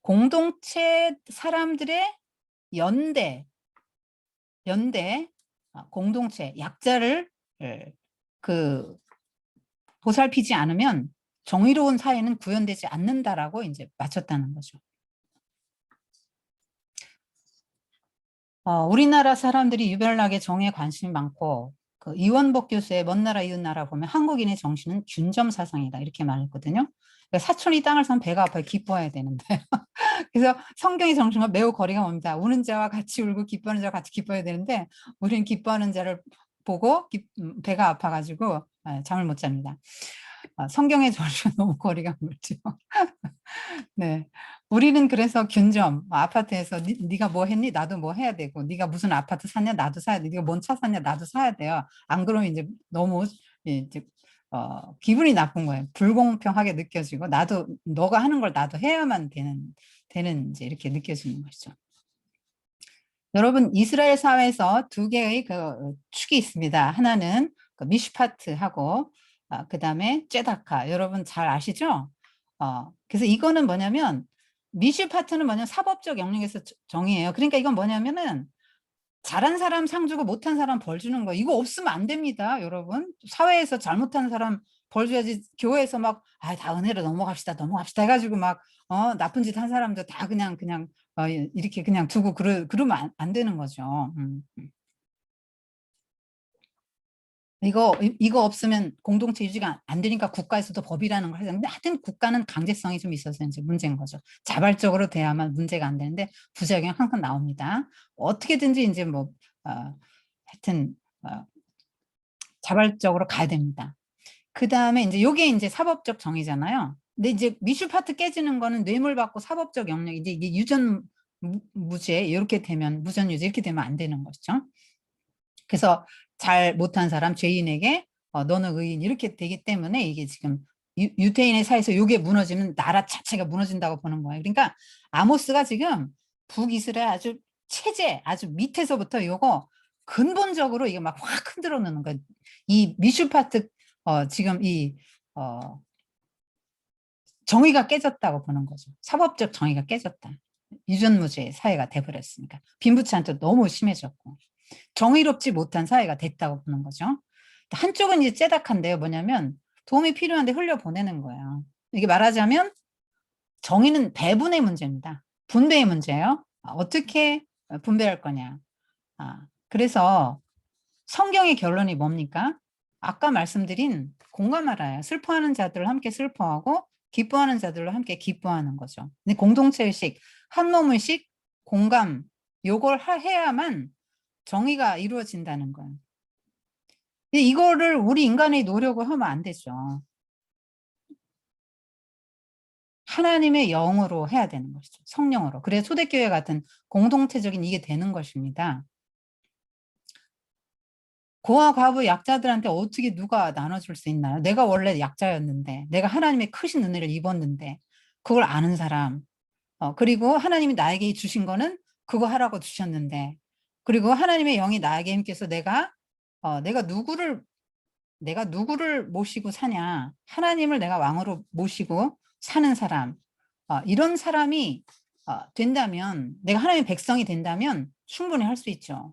공동체 사람들의 연대, 공동체, 약자를 그 보살피지 않으면 정의로운 사회는 구현되지 않는다라고 이제 맞췄다는 거죠. 우리나라 사람들이 유별나게 정의에 관심이 많고 그 이원복 교수의 먼 나라 이웃 나라 보면 한국인의 정신은 균점 사상이다 이렇게 말했거든요. 그러니까 사촌이 땅을 사면 배가 아파요. 기뻐해야 되는데. 그래서 성경의 정신과 매우 거리가 멉니다. 우는 자와 같이 울고 기뻐하는 자와 같이 기뻐해야 되는데 우리는 기뻐하는 자를 보고 배가 아파가지고 잠을 못 잡니다. 성경의 정신과 너무 거리가 멀죠. 네. 우리는 그래서 균점, 아파트에서 네가 뭐 했니? 나도 뭐 해야 되고, 네가 무슨 아파트 샀냐? 나도 사야 돼. 네가 뭔 차 샀냐? 나도 사야 돼요. 안 그러면 이제 너무 이제 기분이 나쁜 거예요. 불공평하게 느껴지고, 나도 너가 하는 걸 나도 해야만 되는 이제 이렇게 느껴지는 것이죠. 여러분, 이스라엘 사회에서 두 개의 그 축이 있습니다. 하나는 그 미슈파트하고, 그 다음에 째다카. 여러분 잘 아시죠? 그래서 이거는 뭐냐면, 미슈파트는 뭐냐면 사법적 영역에서 정의해요. 그러니까 이건 뭐냐면은, 잘한 사람 상 주고 못한 사람 벌 주는 거. 이거 없으면 안 됩니다, 여러분. 사회에서 잘못한 사람 벌 줘야지. 교회에서 막, 다 은혜로 넘어갑시다 해가지고 막, 나쁜 짓 한 사람들 다 그냥 이렇게 그냥 두고 그러면 안 되는 거죠. 이거 없으면 공동체 유지가 안 되니까 국가에서도 법이라는 걸 하잖아요. 근데 하여튼 국가는 강제성이 좀 있어서 이제 문제인 거죠. 자발적으로 돼야만 문제가 안 되는데 부작용이 항상 나옵니다. 어떻게든지 이제 뭐, 하여튼, 자발적으로 가야 됩니다. 그 다음에 이제 요게 이제 사법적 정의잖아요. 근데 이제 미슈파트 깨지는 거는 뇌물 받고 사법적 영역, 이게 유전 무죄, 이렇게 되면, 무전유죄 이렇게 되면 안 되는 것이죠. 그래서 잘 못한 사람, 죄인에게 너는 의인 이렇게 되기 때문에 이게 지금 유태인의 사회에서 이게 무너지면 나라 자체가 무너진다고 보는 거예요. 그러니까 아모스가 지금 북이스라엘 아주 체제, 아주 밑에서부터 요거 근본적으로 이게 막 확 흔들어 놓는 거예요. 이 미슈파트 지금 이 정의가 깨졌다고 보는 거죠. 사법적 정의가 깨졌다. 유전무죄 사회가 돼버렸으니까. 빈부차한테 너무 심해졌고. 정의롭지 못한 사회가 됐다고 보는 거죠. 한쪽은 이제 째닥한데요. 뭐냐면 도움이 필요한데 흘려보내는 거예요. 이게 말하자면 정의는 배분의 문제입니다. 분배의 문제예요. 어떻게 분배할 거냐. 그래서 성경의 결론이 뭡니까? 아까 말씀드린 공감하라요. 슬퍼하는 자들을 함께 슬퍼하고 기뻐하는 자들로 함께 기뻐하는 거죠. 근데 공동체의식, 한 몸의식, 공감 요걸 해야만 정의가 이루어진다는 거예요. 이거를 우리 인간의 노력을 하면 안 되죠. 하나님의 영으로 해야 되는 것이죠. 성령으로. 그래야 초대교회 같은 공동체적인 이게 되는 것입니다. 고아, 과부, 약자들한테 어떻게 누가 나눠줄 수 있나요? 내가 원래 약자였는데, 내가 하나님의 크신 은혜를 입었는데, 그걸 아는 사람. 그리고 하나님이 나에게 주신 거는 그거 하라고 주셨는데, 그리고 하나님의 영이 나에게 힘께서 내가 누구를 모시고 사냐? 하나님을 내가 왕으로 모시고 사는 사람. 이런 사람이 된다면, 내가 하나님의 백성이 된다면 충분히 할 수 있죠.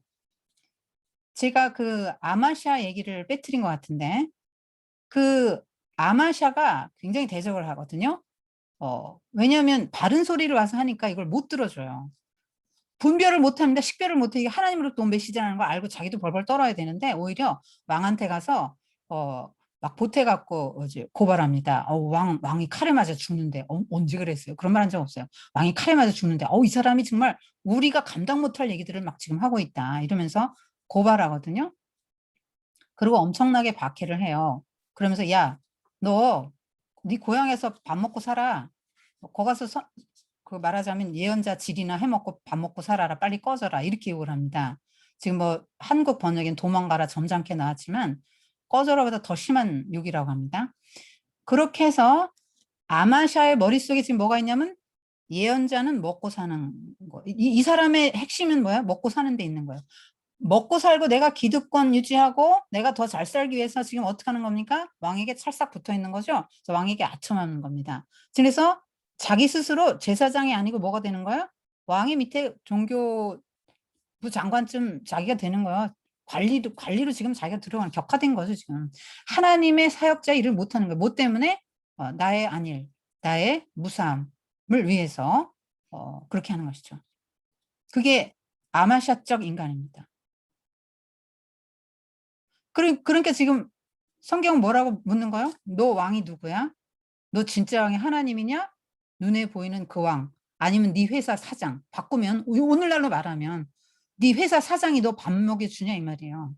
제가 그 아마샤 얘기를 빼뜨린 것 같은데, 그 아마샤가 굉장히 대적을 하거든요. 왜냐하면 바른 소리를 와서 하니까 이걸 못 들어줘요. 분별을 못합니다. 식별을 못해. 이게 하나님으로부터 온 메시지라는 걸 알고 자기도 벌벌 떨어야 되는데, 오히려 왕한테 가서 막 보태갖고 고발합니다. 왕이 칼에 맞아 죽는데. 언제 그랬어요? 그런 말 한 적 없어요. 왕이 칼에 맞아 죽는데 이 사람이 정말 우리가 감당 못할 얘기들을 막 지금 하고 있다, 이러면서 고발하거든요. 그리고 엄청나게 박해를 해요. 그러면서 야, 너 네 고향에서 밥 먹고 살아. 거 가서 그 말하자면 예언자 질이나 해먹고 밥 먹고 살아라. 빨리 꺼져라. 이렇게 욕을 합니다. 지금 뭐 한국 번역엔 도망가라 점잖게 나왔지만 꺼져라보다 더 심한 욕이라고 합니다. 그렇게 해서 아마샤의 머릿속에 지금 뭐가 있냐면, 예언자는 먹고 사는 거. 이 사람의 핵심은 뭐야? 먹고 사는 데 있는 거예요. 먹고 살고 내가 기득권 유지하고 내가 더 잘 살기 위해서 지금 어떻게 하는 겁니까? 왕에게 찰싹 붙어 있는 거죠. 그래서 왕에게 아첨하는 겁니다. 그래서 자기 스스로 제사장이 아니고 뭐가 되는 거야? 왕의 밑에 종교부 장관쯤 자기가 되는 거야. 관리로 지금 자기가 들어가는, 격화된 거죠, 지금. 하나님의 사역자 일을 못하는 거예요. 뭐 때문에? 나의 안일, 나의 무사함을 위해서 그렇게 하는 것이죠. 그게 아마샤적 인간입니다. 그러니까 지금 성경은 뭐라고 묻는 거예요? 너 왕이 누구야? 너 진짜 왕이 하나님이냐? 눈에 보이는 그 왕. 아니면 네 회사 사장. 바꾸면, 오늘날로 말하면 네 회사 사장이 너 밥 먹여주냐, 이 말이에요.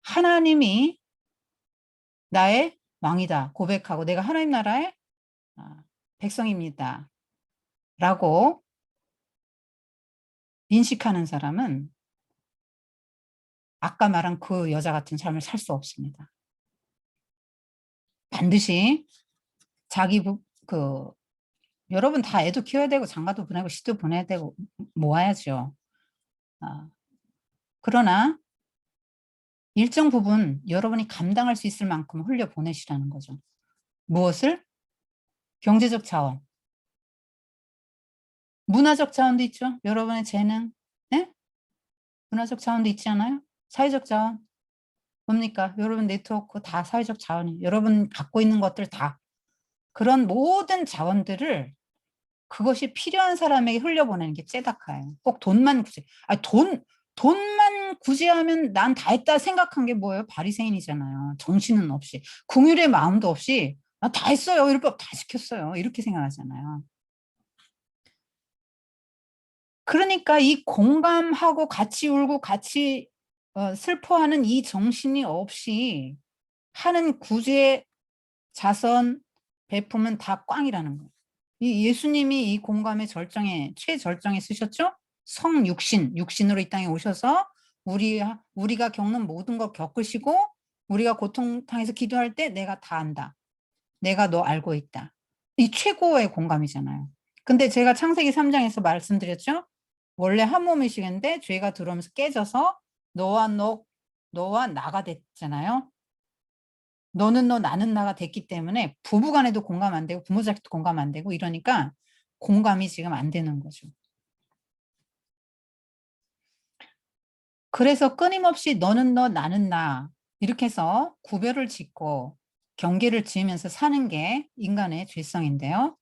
하나님이 나의 왕이다 고백하고 내가 하나님 나라의 백성입니다 라고 인식하는 사람은 아까 말한 그 여자 같은 삶을 살 수 없습니다. 반드시 자기 여러분 다 애도 키워야 되고 장가도 보내고 시도 보내야 되고 모아야죠. 그러나 일정 부분 여러분이 감당할 수 있을 만큼 흘려보내시라는 거죠. 무엇을? 경제적 자원. 문화적 자원도 있죠. 여러분의 재능. 네? 문화적 자원도 있지 않아요? 사회적 자원. 뭡니까? 여러분 네트워크 다 사회적 자원이에요. 여러분 갖고 있는 것들 다. 그런 모든 자원들을 그것이 필요한 사람에게 흘려보내는 게 째다카예요. 꼭 돈만 구제. 돈만 구제하면 난 다 했다 생각한 게 뭐예요? 바리새인이잖아요. 정신은 없이. 긍휼의 마음도 없이 나 다 했어요. 율법 다 지켰어요. 이렇게 생각하잖아요. 그러니까 이 공감하고 같이 울고 같이 슬퍼하는 이 정신이 없이 하는 구제, 자선, 베품은 다 꽝이라는 거예요. 이 예수님이 이 공감의 최절정에 쓰셨죠? 육신으로 이 땅에 오셔서 우리가 겪는 모든 걸 겪으시고 우리가 고통당해서 기도할 때 내가 다 안다. 내가 너 알고 있다. 이 최고의 공감이잖아요. 근데 제가 창세기 3장에서 말씀드렸죠? 원래 한 몸이시겠는데 죄가 들어오면서 깨져서 너와 나가 됐잖아요. 너는 너 나는 나가 됐기 때문에 부부간에도 공감 안 되고 부모 자식도 공감 안 되고 이러니까 공감이 지금 안 되는 거죠. 그래서 끊임없이 너는 너 나는 나 이렇게 해서 구별을 짓고 경계를 지으면서 사는 게 인간의 죄성인데요.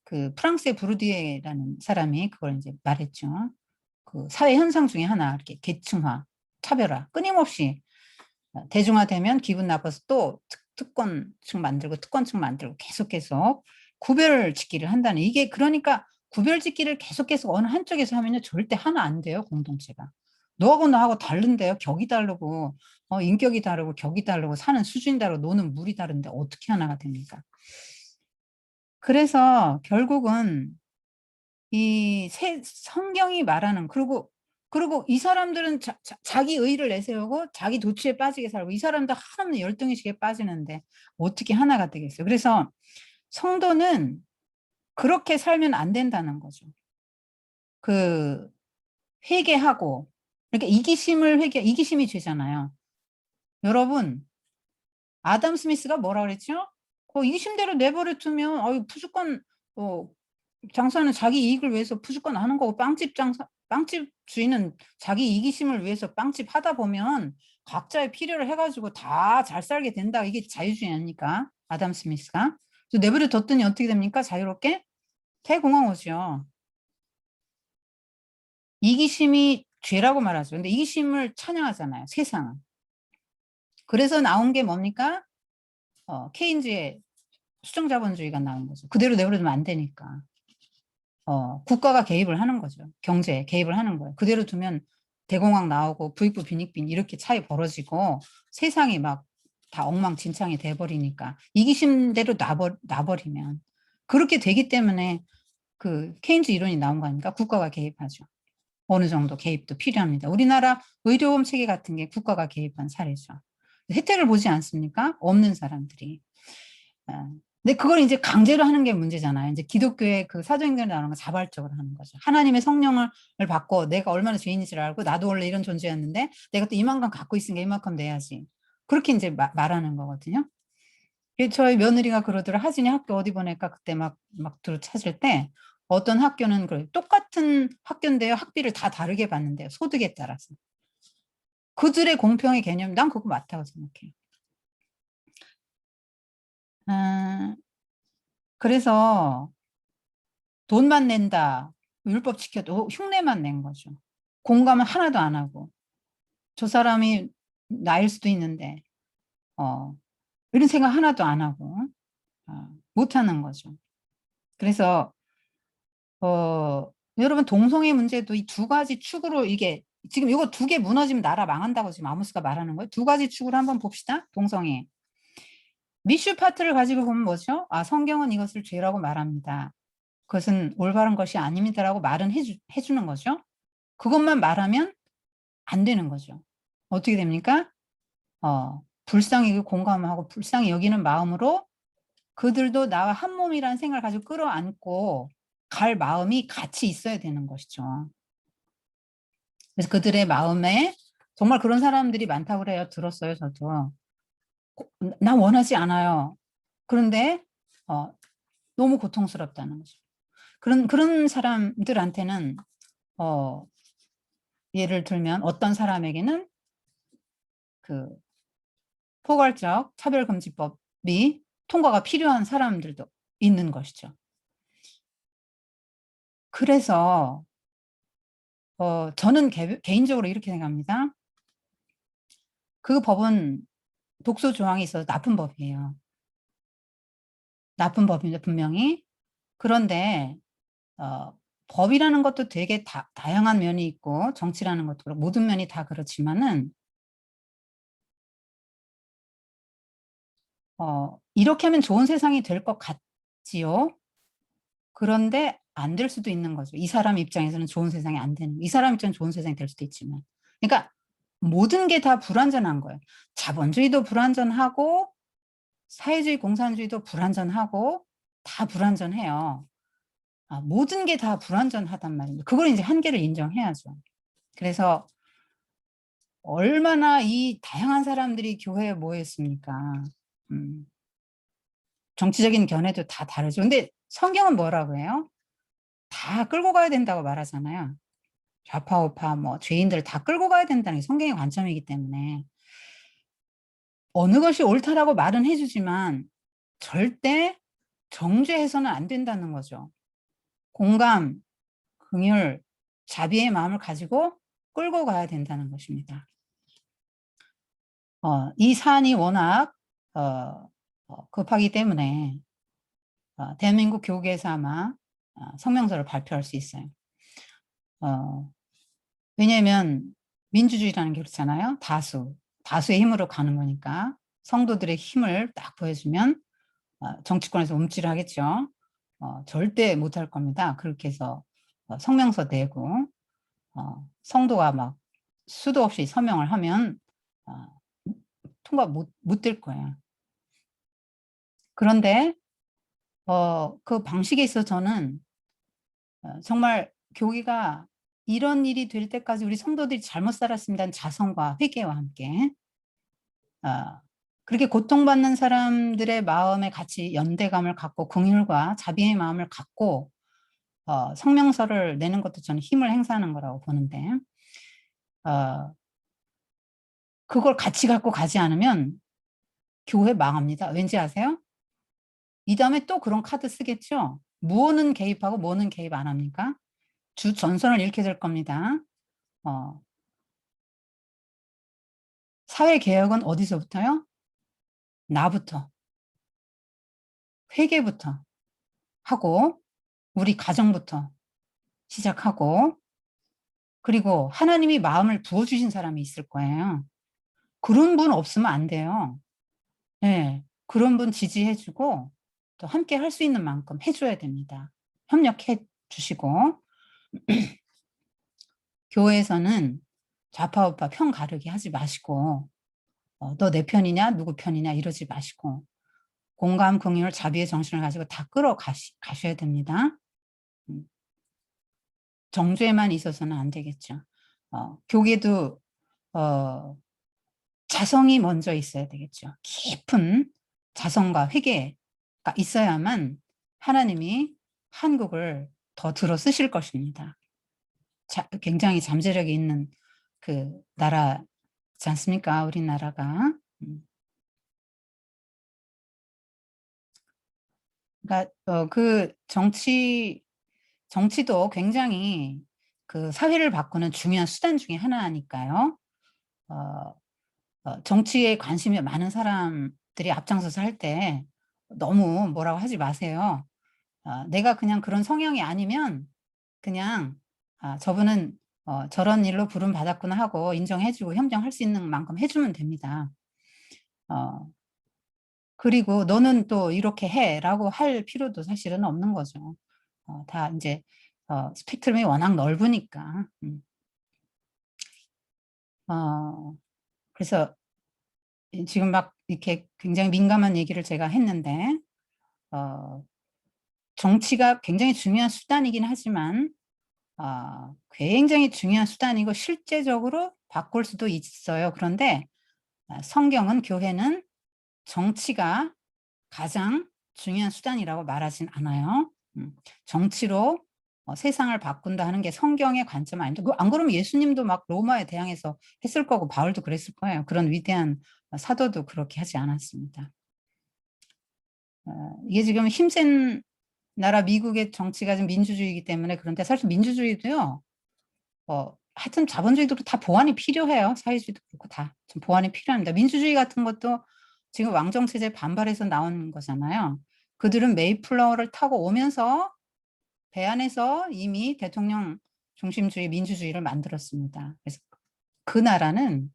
그 프랑스의 브루디에라는 사람이 그걸 이제 말했죠. 그 사회 현상 중에 하나, 이렇게 계층화, 차별화, 끊임없이 대중화되면 기분 나빠서 또 특권층 만들고 계속 구별 짓기를 한다는, 이게 그러니까 구별 짓기를 계속 어느 한쪽에서 하면요 절대 하나 안 돼요, 공동체가. 너하고 나하고 다른데요. 격이 다르고 인격이 다르고 격이 다르고 사는 수준이 다르고 노는 물이 다른데 어떻게 하나가 됩니까? 그래서 결국은 이 성경이 말하는, 그리고 그리고 이 사람들은 자기 의의를 내세우고 자기 도취에 빠지게 살고 이 사람도 하나는 열등의식에 빠지는데 어떻게 하나가 되겠어요. 그래서 성도는 그렇게 살면 안 된다는 거죠. 그 회개하고 그러니까 이기심이 죄잖아요. 여러분 아담 스미스가 뭐라 그랬죠? 이기심대로 내버려 두면 푸주권 장사는 자기 이익을 위해서 푸주권 하는 거고 빵집 주인은 자기 이기심을 위해서 빵집 하다 보면 각자의 필요를 해가지고 다 잘 살게 된다. 이게 자유주의 아닙니까? 아담 스미스가. 내버려 뒀더니 어떻게 됩니까? 자유롭게 대공황오죠. 이기심이 죄라고 말하죠. 근데 이기심을 찬양하잖아요. 세상은. 그래서 나온 게 뭡니까? 케인즈의 수정자본주의가 나온 거죠. 그대로 내버려두면 안 되니까. 국가가 개입을 하는 거죠. 경제에 개입을 하는 거예요. 그대로 두면 대공황 나오고 부익부 빈익빈 이렇게 차이 벌어지고 세상이 막 다 엉망진창이 돼버리니까 이기심대로 놔버리면 그렇게 되기 때문에 그 케인즈 이론이 나온 거 아닙니까? 국가가 개입하죠. 어느 정도 개입도 필요합니다. 우리나라 의료보험 체계 같은 게 국가가 개입한 사례죠. 혜택을 보지 않습니까? 없는 사람들이. 근데 그걸 이제 강제로 하는 게 문제잖아요. 이제 기독교의 그 사도행전에 나오는 거 자발적으로 하는 거죠. 하나님의 성령을 받고 내가 얼마나 죄인인지를 알고 나도 원래 이런 존재였는데 내가 또 이만큼 갖고 있으니까 이만큼 내야지. 그렇게 이제 말하는 거거든요. 저희 며느리가 그러더라. 하진이 학교 어디 보낼까 그때 막 들어 찾을 때 어떤 학교는 똑같은 학교인데요. 학비를 다 다르게 받는데요. 소득에 따라서. 그들의 공평의 개념, 난 그거 맞다고 생각해요. 그래서 돈만 낸다. 율법 지켜도 흉내만 낸 거죠. 공감은 하나도 안 하고. 저 사람이 나일 수도 있는데 이런 생각 하나도 안 하고 못하는 거죠. 그래서 여러분 동성애 문제도 이 두 가지 축으로 이게 지금 이거 두 개 무너지면 나라 망한다고 지금 아모스가 말하는 거예요. 두 가지 축으로 한번 봅시다. 동성애. 미슈 파트를 가지고 보면 뭐죠? 성경은 이것을 죄라고 말합니다. 그것은 올바른 것이 아닙니다라고 말은 해주는 거죠. 그것만 말하면 안 되는 거죠. 어떻게 됩니까? 불쌍히 공감하고 불쌍히 여기는 마음으로 그들도 나와 한 몸이라는 생각을 가지고 끌어안고 갈 마음이 같이 있어야 되는 것이죠. 그래서 그들의 마음에 정말 그런 사람들이 많다고 그래요. 들었어요, 저도. 나 원하지 않아요. 그런데 너무 고통스럽다는 거죠. 그런 사람들한테는 예를 들면 어떤 사람에게는 그 포괄적 차별금지법이 통과가 필요한 사람들도 있는 것이죠. 그래서 저는 개인적으로 이렇게 생각합니다. 그 법은 독소 조항이 있어서 나쁜 법이에요. 나쁜 법입니다, 분명히. 그런데 법이라는 것도 되게 다양한 면이 있고 정치라는 것도 그렇고 모든 면이 다 그렇지만은 이렇게 하면 좋은 세상이 될 것 같지요. 그런데 안 될 수도 있는 거죠. 이 사람 입장에서는 좋은 세상이 안 되는, 이 사람 입장은 좋은 세상이 될 수도 있지만. 그러니까 모든 게 다 불완전한 거예요. 자본주의도 불완전하고 사회주의 공산주의도 불완전하고 다 불완전해요. 모든 게 다 불완전하단 말입니다. 그걸 이제 한계를 인정해야죠. 그래서 얼마나 이 다양한 사람들이 교회에 모였습니까? 정치적인 견해도 다 다르죠. 근데 성경은 뭐라고 해요? 다 끌고 가야 된다고 말하잖아요. 좌파, 우파, 죄인들 다 끌고 가야 된다는 게 성경의 관점이기 때문에 어느 것이 옳다라고 말은 해주지만 절대 정죄해서는 안 된다는 거죠. 공감, 긍휼, 자비의 마음을 가지고 끌고 가야 된다는 것입니다. 이 사안이 워낙 급하기 때문에 대한민국 교계에서 아마 성명서를 발표할 수 있어요. 왜냐하면 민주주의라는 게 그렇잖아요. 다수의 힘으로 가는 거니까 성도들의 힘을 딱 보여주면 정치권에서 움찔하겠죠. 절대 못할 겁니다. 그렇게 해서 성명서 내고 성도가 막 수도 없이 서명을 하면 통과 못 될 거예요. 그런데 그 방식에 있어서 저는 정말 교회가 이런 일이 될 때까지 우리 성도들이 잘못 살았습니다는 자성과 회개와 함께 그렇게 고통받는 사람들의 마음에 같이 연대감을 갖고 긍휼과 자비의 마음을 갖고 성명서를 내는 것도 저는 힘을 행사하는 거라고 보는데 그걸 같이 갖고 가지 않으면 교회 망합니다. 왠지 아세요? 이 다음에 또 그런 카드 쓰겠죠? 무엇은 개입하고 뭐는 개입 안 합니까? 주 전선을 잃게 될 겁니다. 사회개혁은 어디서부터요? 나부터, 회계부터 하고 우리 가정부터 시작하고 그리고 하나님이 마음을 부어주신 사람이 있을 거예요. 그런 분 없으면 안 돼요. 네, 그런 분 지지해주고 또 함께 할 수 있는 만큼 해줘야 됩니다. 협력해 주시고 교회에서는 좌파우파 편 가르기 하지 마시고 너 내 편이냐 누구 편이냐 이러지 마시고 공감, 긍휼, 자비의 정신을 가지고 다 가셔야 됩니다. 정죄만 있어서는 안 되겠죠. 교계도 자성이 먼저 있어야 되겠죠. 깊은 자성과 회개가 있어야만 하나님이 한국을 더 들어 쓰실 것입니다. 굉장히 잠재력이 있는 그 나라지 않습니까? 우리나라가. 그러니까 그 정치도 굉장히 그 사회를 바꾸는 중요한 수단 중에 하나니까요. 정치에 관심이 많은 사람들이 앞장서서 할 때 너무 뭐라고 하지 마세요. 내가 그냥 그런 성향이 아니면 그냥 저분은 저런 일로 부름 받았구나 하고 인정해주고 협정할 수 있는 만큼 해주면 됩니다. 그리고 너는 또 이렇게 해라고 할 필요도 사실은 없는 거죠. 다 이제 스펙트럼이 워낙 넓으니까. 그래서 지금 막 이렇게 굉장히 민감한 얘기를 제가 했는데 정치가 굉장히 중요한 수단이긴 하지만 굉장히 중요한 수단이고 실제적으로 바꿀 수도 있어요. 그런데 성경은 교회는 정치가 가장 중요한 수단이라고 말하진 않아요. 정치로 세상을 바꾼다 하는 게 성경의 관점 아닙니다. 안 그러면 예수님도 막 로마에 대항해서 했을 거고 바울도 그랬을 거예요. 그런 위대한 사도도 그렇게 하지 않았습니다. 이게 지금 힘센 나라 미국의 정치가 좀 민주주의이기 때문에 그런데 사실 민주주의도요. 하여튼 자본주의도 다 보완이 필요해요. 사회주의도 그렇고 다 좀 보완이 필요합니다. 민주주의 같은 것도 지금 왕정체제 반발해서 나온 거잖아요. 그들은 메이플라워를 타고 오면서 배 안에서 이미 대통령 중심주의 민주주의를 만들었습니다. 그래서 그 나라는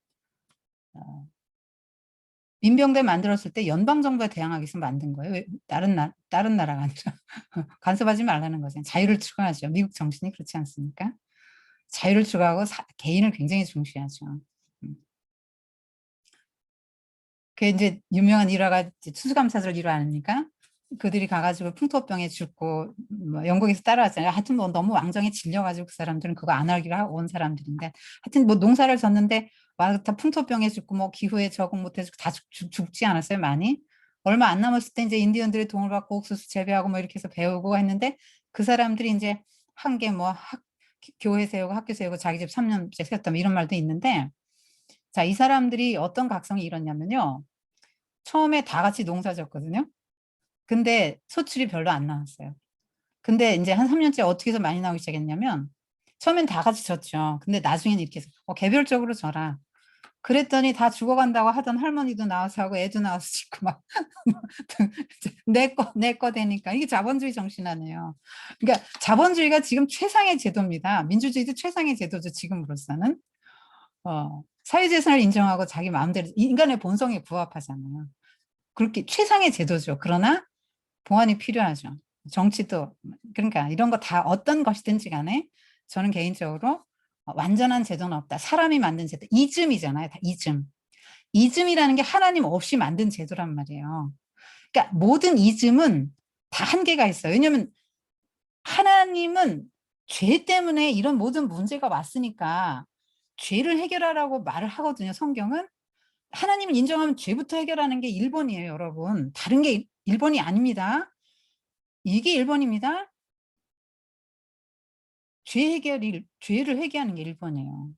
민병대 만들었을 때 연방정부에 대항하기 위해서 만든 거예요. 왜? 다른 나라가 아니라 간섭하지 말라는 거죠. 자유를 추구하죠. 미국 정신이 그렇지 않습니까? 자유를 추구하고 개인을 굉장히 중시하죠. 그게 이제 유명한 일화가 추수감사절 일화 아닙니까? 그들이 가가지고 풍토병에 죽고 뭐 영국에서 따라왔잖아요. 하여튼 뭐 너무 왕정에 질려가지고 그 사람들은 그거 안 하기로 하고 온 사람들인데 하여튼 뭐 농사를 졌는데 와 다 풍토병에 죽고 뭐 기후에 적응 못해서 다 죽지 않았어요 많이. 얼마 안 남았을 때 이제 인디언들의 도움을 받고 옥수수 재배하고 뭐 이렇게 해서 배우고 했는데 그 사람들이 이제 한 게 뭐 교회 세우고 학교 세우고 자기 집 3년째 세웠다 뭐 이런 말도 있는데 자, 이 사람들이 어떤 각성이 일었냐면요. 처음에 다 같이 농사 졌거든요. 근데 소출이 별로 안 나왔어요. 근데 이제 한 3년째 어떻게 해서 많이 나오기 시작했냐면 처음엔 다 같이 졌죠. 근데 나중에는 이렇게 해서 개별적으로 져라. 그랬더니 다 죽어간다고 하던 할머니도 나와서 하고 애도 나와서 짓고 막 내 거 되니까 이게 자본주의 정신 아니에요. 그러니까 자본주의가 지금 최상의 제도입니다. 민주주의도 최상의 제도죠. 지금으로서는. 사회재산을 인정하고 자기 마음대로 인간의 본성에 부합하잖아요. 그렇게 최상의 제도죠. 그러나 보완이 필요하죠. 정치도 그러니까 이런 거 다 어떤 것이든지 간에 저는 개인적으로 완전한 제도는 없다. 사람이 만든 제도. 이즘이잖아요. 다 이즘. 이즘이라는 게 하나님 없이 만든 제도란 말이에요. 그러니까 모든 이즘은 다 한계가 있어요. 왜냐하면 하나님은 죄 때문에 이런 모든 문제가 왔으니까 죄를 해결하라고 말을 하거든요. 성경은. 하나님을 인정하면 죄부터 해결하는 게 1번이에요, 여러분. 다른 게 1번이 아닙니다. 이게 1번입니다. 죄를 회개하는 게 1번이에요.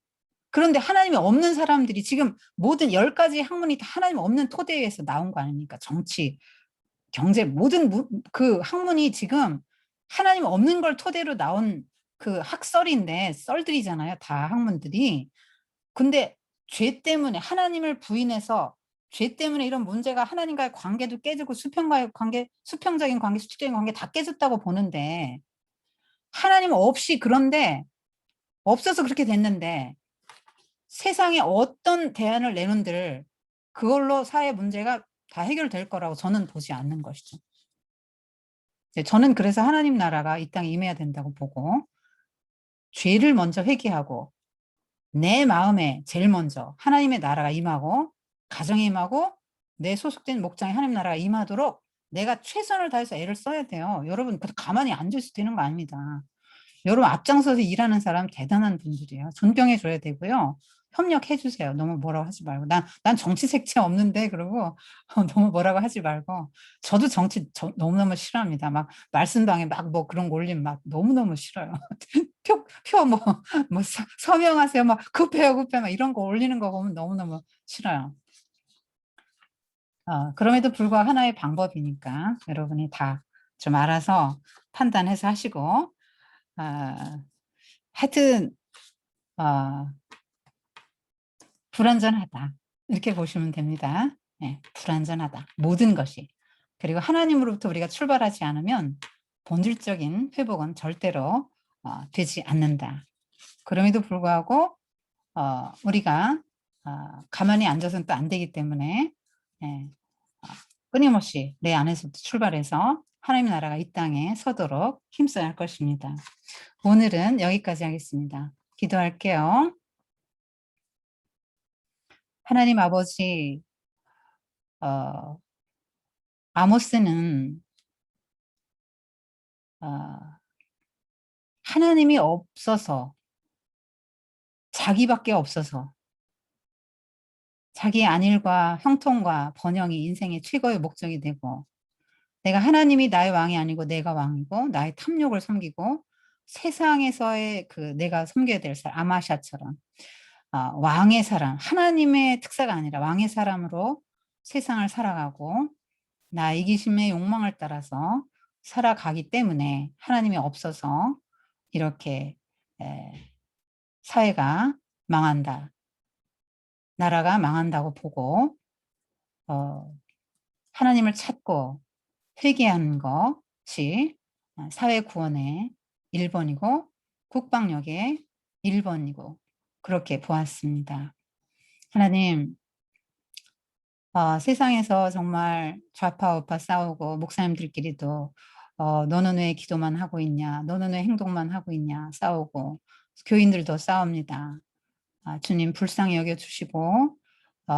그런데 하나님이 없는 사람들이 지금 모든 10가지 학문이 다 하나님 없는 토대에서 나온 거 아닙니까? 정치, 경제, 모든 그 학문이 지금 하나님 없는 걸 토대로 나온 그 학설인데, 썰들이잖아요. 다 학문들이. 근데 죄 때문에 하나님을 부인해서 죄 때문에 이런 문제가 하나님과의 관계도 깨지고 수평과의 관계, 수평적인 관계, 수직적인 관계 다 깨졌다고 보는데 하나님 없이 그런데 없어서 그렇게 됐는데 세상에 어떤 대안을 내놓은들 그걸로 사회 문제가 다 해결될 거라고 저는 보지 않는 것이죠. 저는 그래서 하나님 나라가 이 땅에 임해야 된다고 보고 죄를 먼저 회개하고 내 마음에 제일 먼저 하나님의 나라가 임하고 가정에 임하고 내 소속된 목장에 하나님 나라가 임하도록 내가 최선을 다해서 애를 써야 돼요. 여러분 가만히 앉아있어도 되는 거 아닙니다. 여러분 앞장서서 일하는 사람 대단한 분들이에요. 존경해 줘야 되고요. 협력해 주세요. 너무 뭐라고 하지 말고. 난 정치 색채 없는데 그러고 너무 뭐라고 하지 말고. 저도 정치 너무너무 싫어합니다. 막 말씀방에 막 뭐 그런 거 올리면 막 너무너무 싫어요. 표 뭐 서명하세요. 막 급해요 급해 막 이런 거 올리는 거 보면 너무너무 싫어요. 그럼에도 불구하고 하나의 방법이니까 여러분이 다 좀 알아서 판단해서 하시고 하여튼 불완전하다 이렇게 보시면 됩니다. 네, 불완전하다 모든 것이. 그리고 하나님으로부터 우리가 출발하지 않으면 본질적인 회복은 절대로 되지 않는다. 그럼에도 불구하고 우리가 가만히 앉아서는 또 안 되기 때문에 예, 끊임없이 내 안에서부터 출발해서 하나님의 나라가 이 땅에 서도록 힘써야 할 것입니다. 오늘은 여기까지 하겠습니다. 기도할게요. 하나님 아버지, 아모스는 하나님이 없어서 자기밖에 없어서 자기의 안일과 형통과 번영이 인생의 최고의 목적이 되고 내가 하나님이 나의 왕이 아니고 내가 왕이고 나의 탐욕을 섬기고 세상에서의 그 내가 섬겨야 될 사람 아마샤처럼 왕의 사람 하나님의 특사가 아니라 왕의 사람으로 세상을 살아가고 나 이기심의 욕망을 따라서 살아가기 때문에 하나님이 없어서 이렇게 사회가 망한다. 나라가 망한다고 보고 하나님을 찾고 회개하는 것이 사회 구원의 1번이고 국방력의 1번이고 그렇게 보았습니다. 하나님 세상에서 정말 좌파 우파 싸우고 목사님들끼리도 너는 왜 기도만 하고 있냐 너는 왜 행동만 하고 있냐 싸우고 교인들도 싸웁니다. 주님 불쌍히 여겨주시고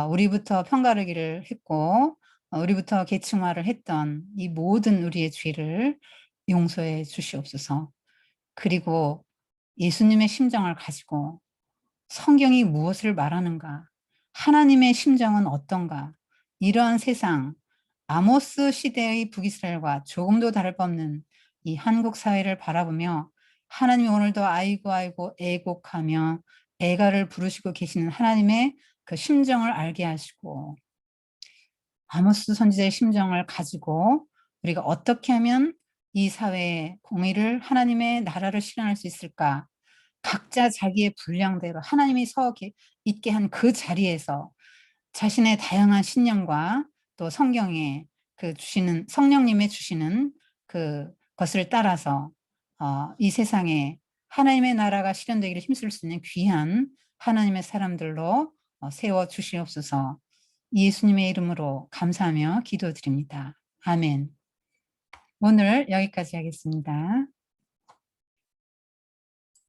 우리부터 편가르기를 했고 우리부터 계층화를 했던 이 모든 우리의 죄를 용서해 주시옵소서. 그리고 예수님의 심정을 가지고 성경이 무엇을 말하는가 하나님의 심정은 어떤가 이러한 세상 아모스 시대의 북이스라엘과 조금도 다를 바 없는 이 한국 사회를 바라보며 하나님이 오늘도 아이고 아이고 애곡하며 애가를 부르시고 계시는 하나님의 그 심정을 알게 하시고 아모스 선지자의 심정을 가지고 우리가 어떻게 하면 이 사회의 공의를 하나님의 나라를 실현할 수 있을까 각자 자기의 분량대로 하나님이 서 있게 한 그 자리에서 자신의 다양한 신념과 또 성경에 그 주시는 성령님의 주시는 그 것을 따라서 이 세상에 하나님의 나라가 실현되기를 힘쓸 수 있는 귀한 하나님의 사람들로 세워 주시옵소서. 예수님의 이름으로 감사하며 기도드립니다. 아멘. 오늘 여기까지 하겠습니다.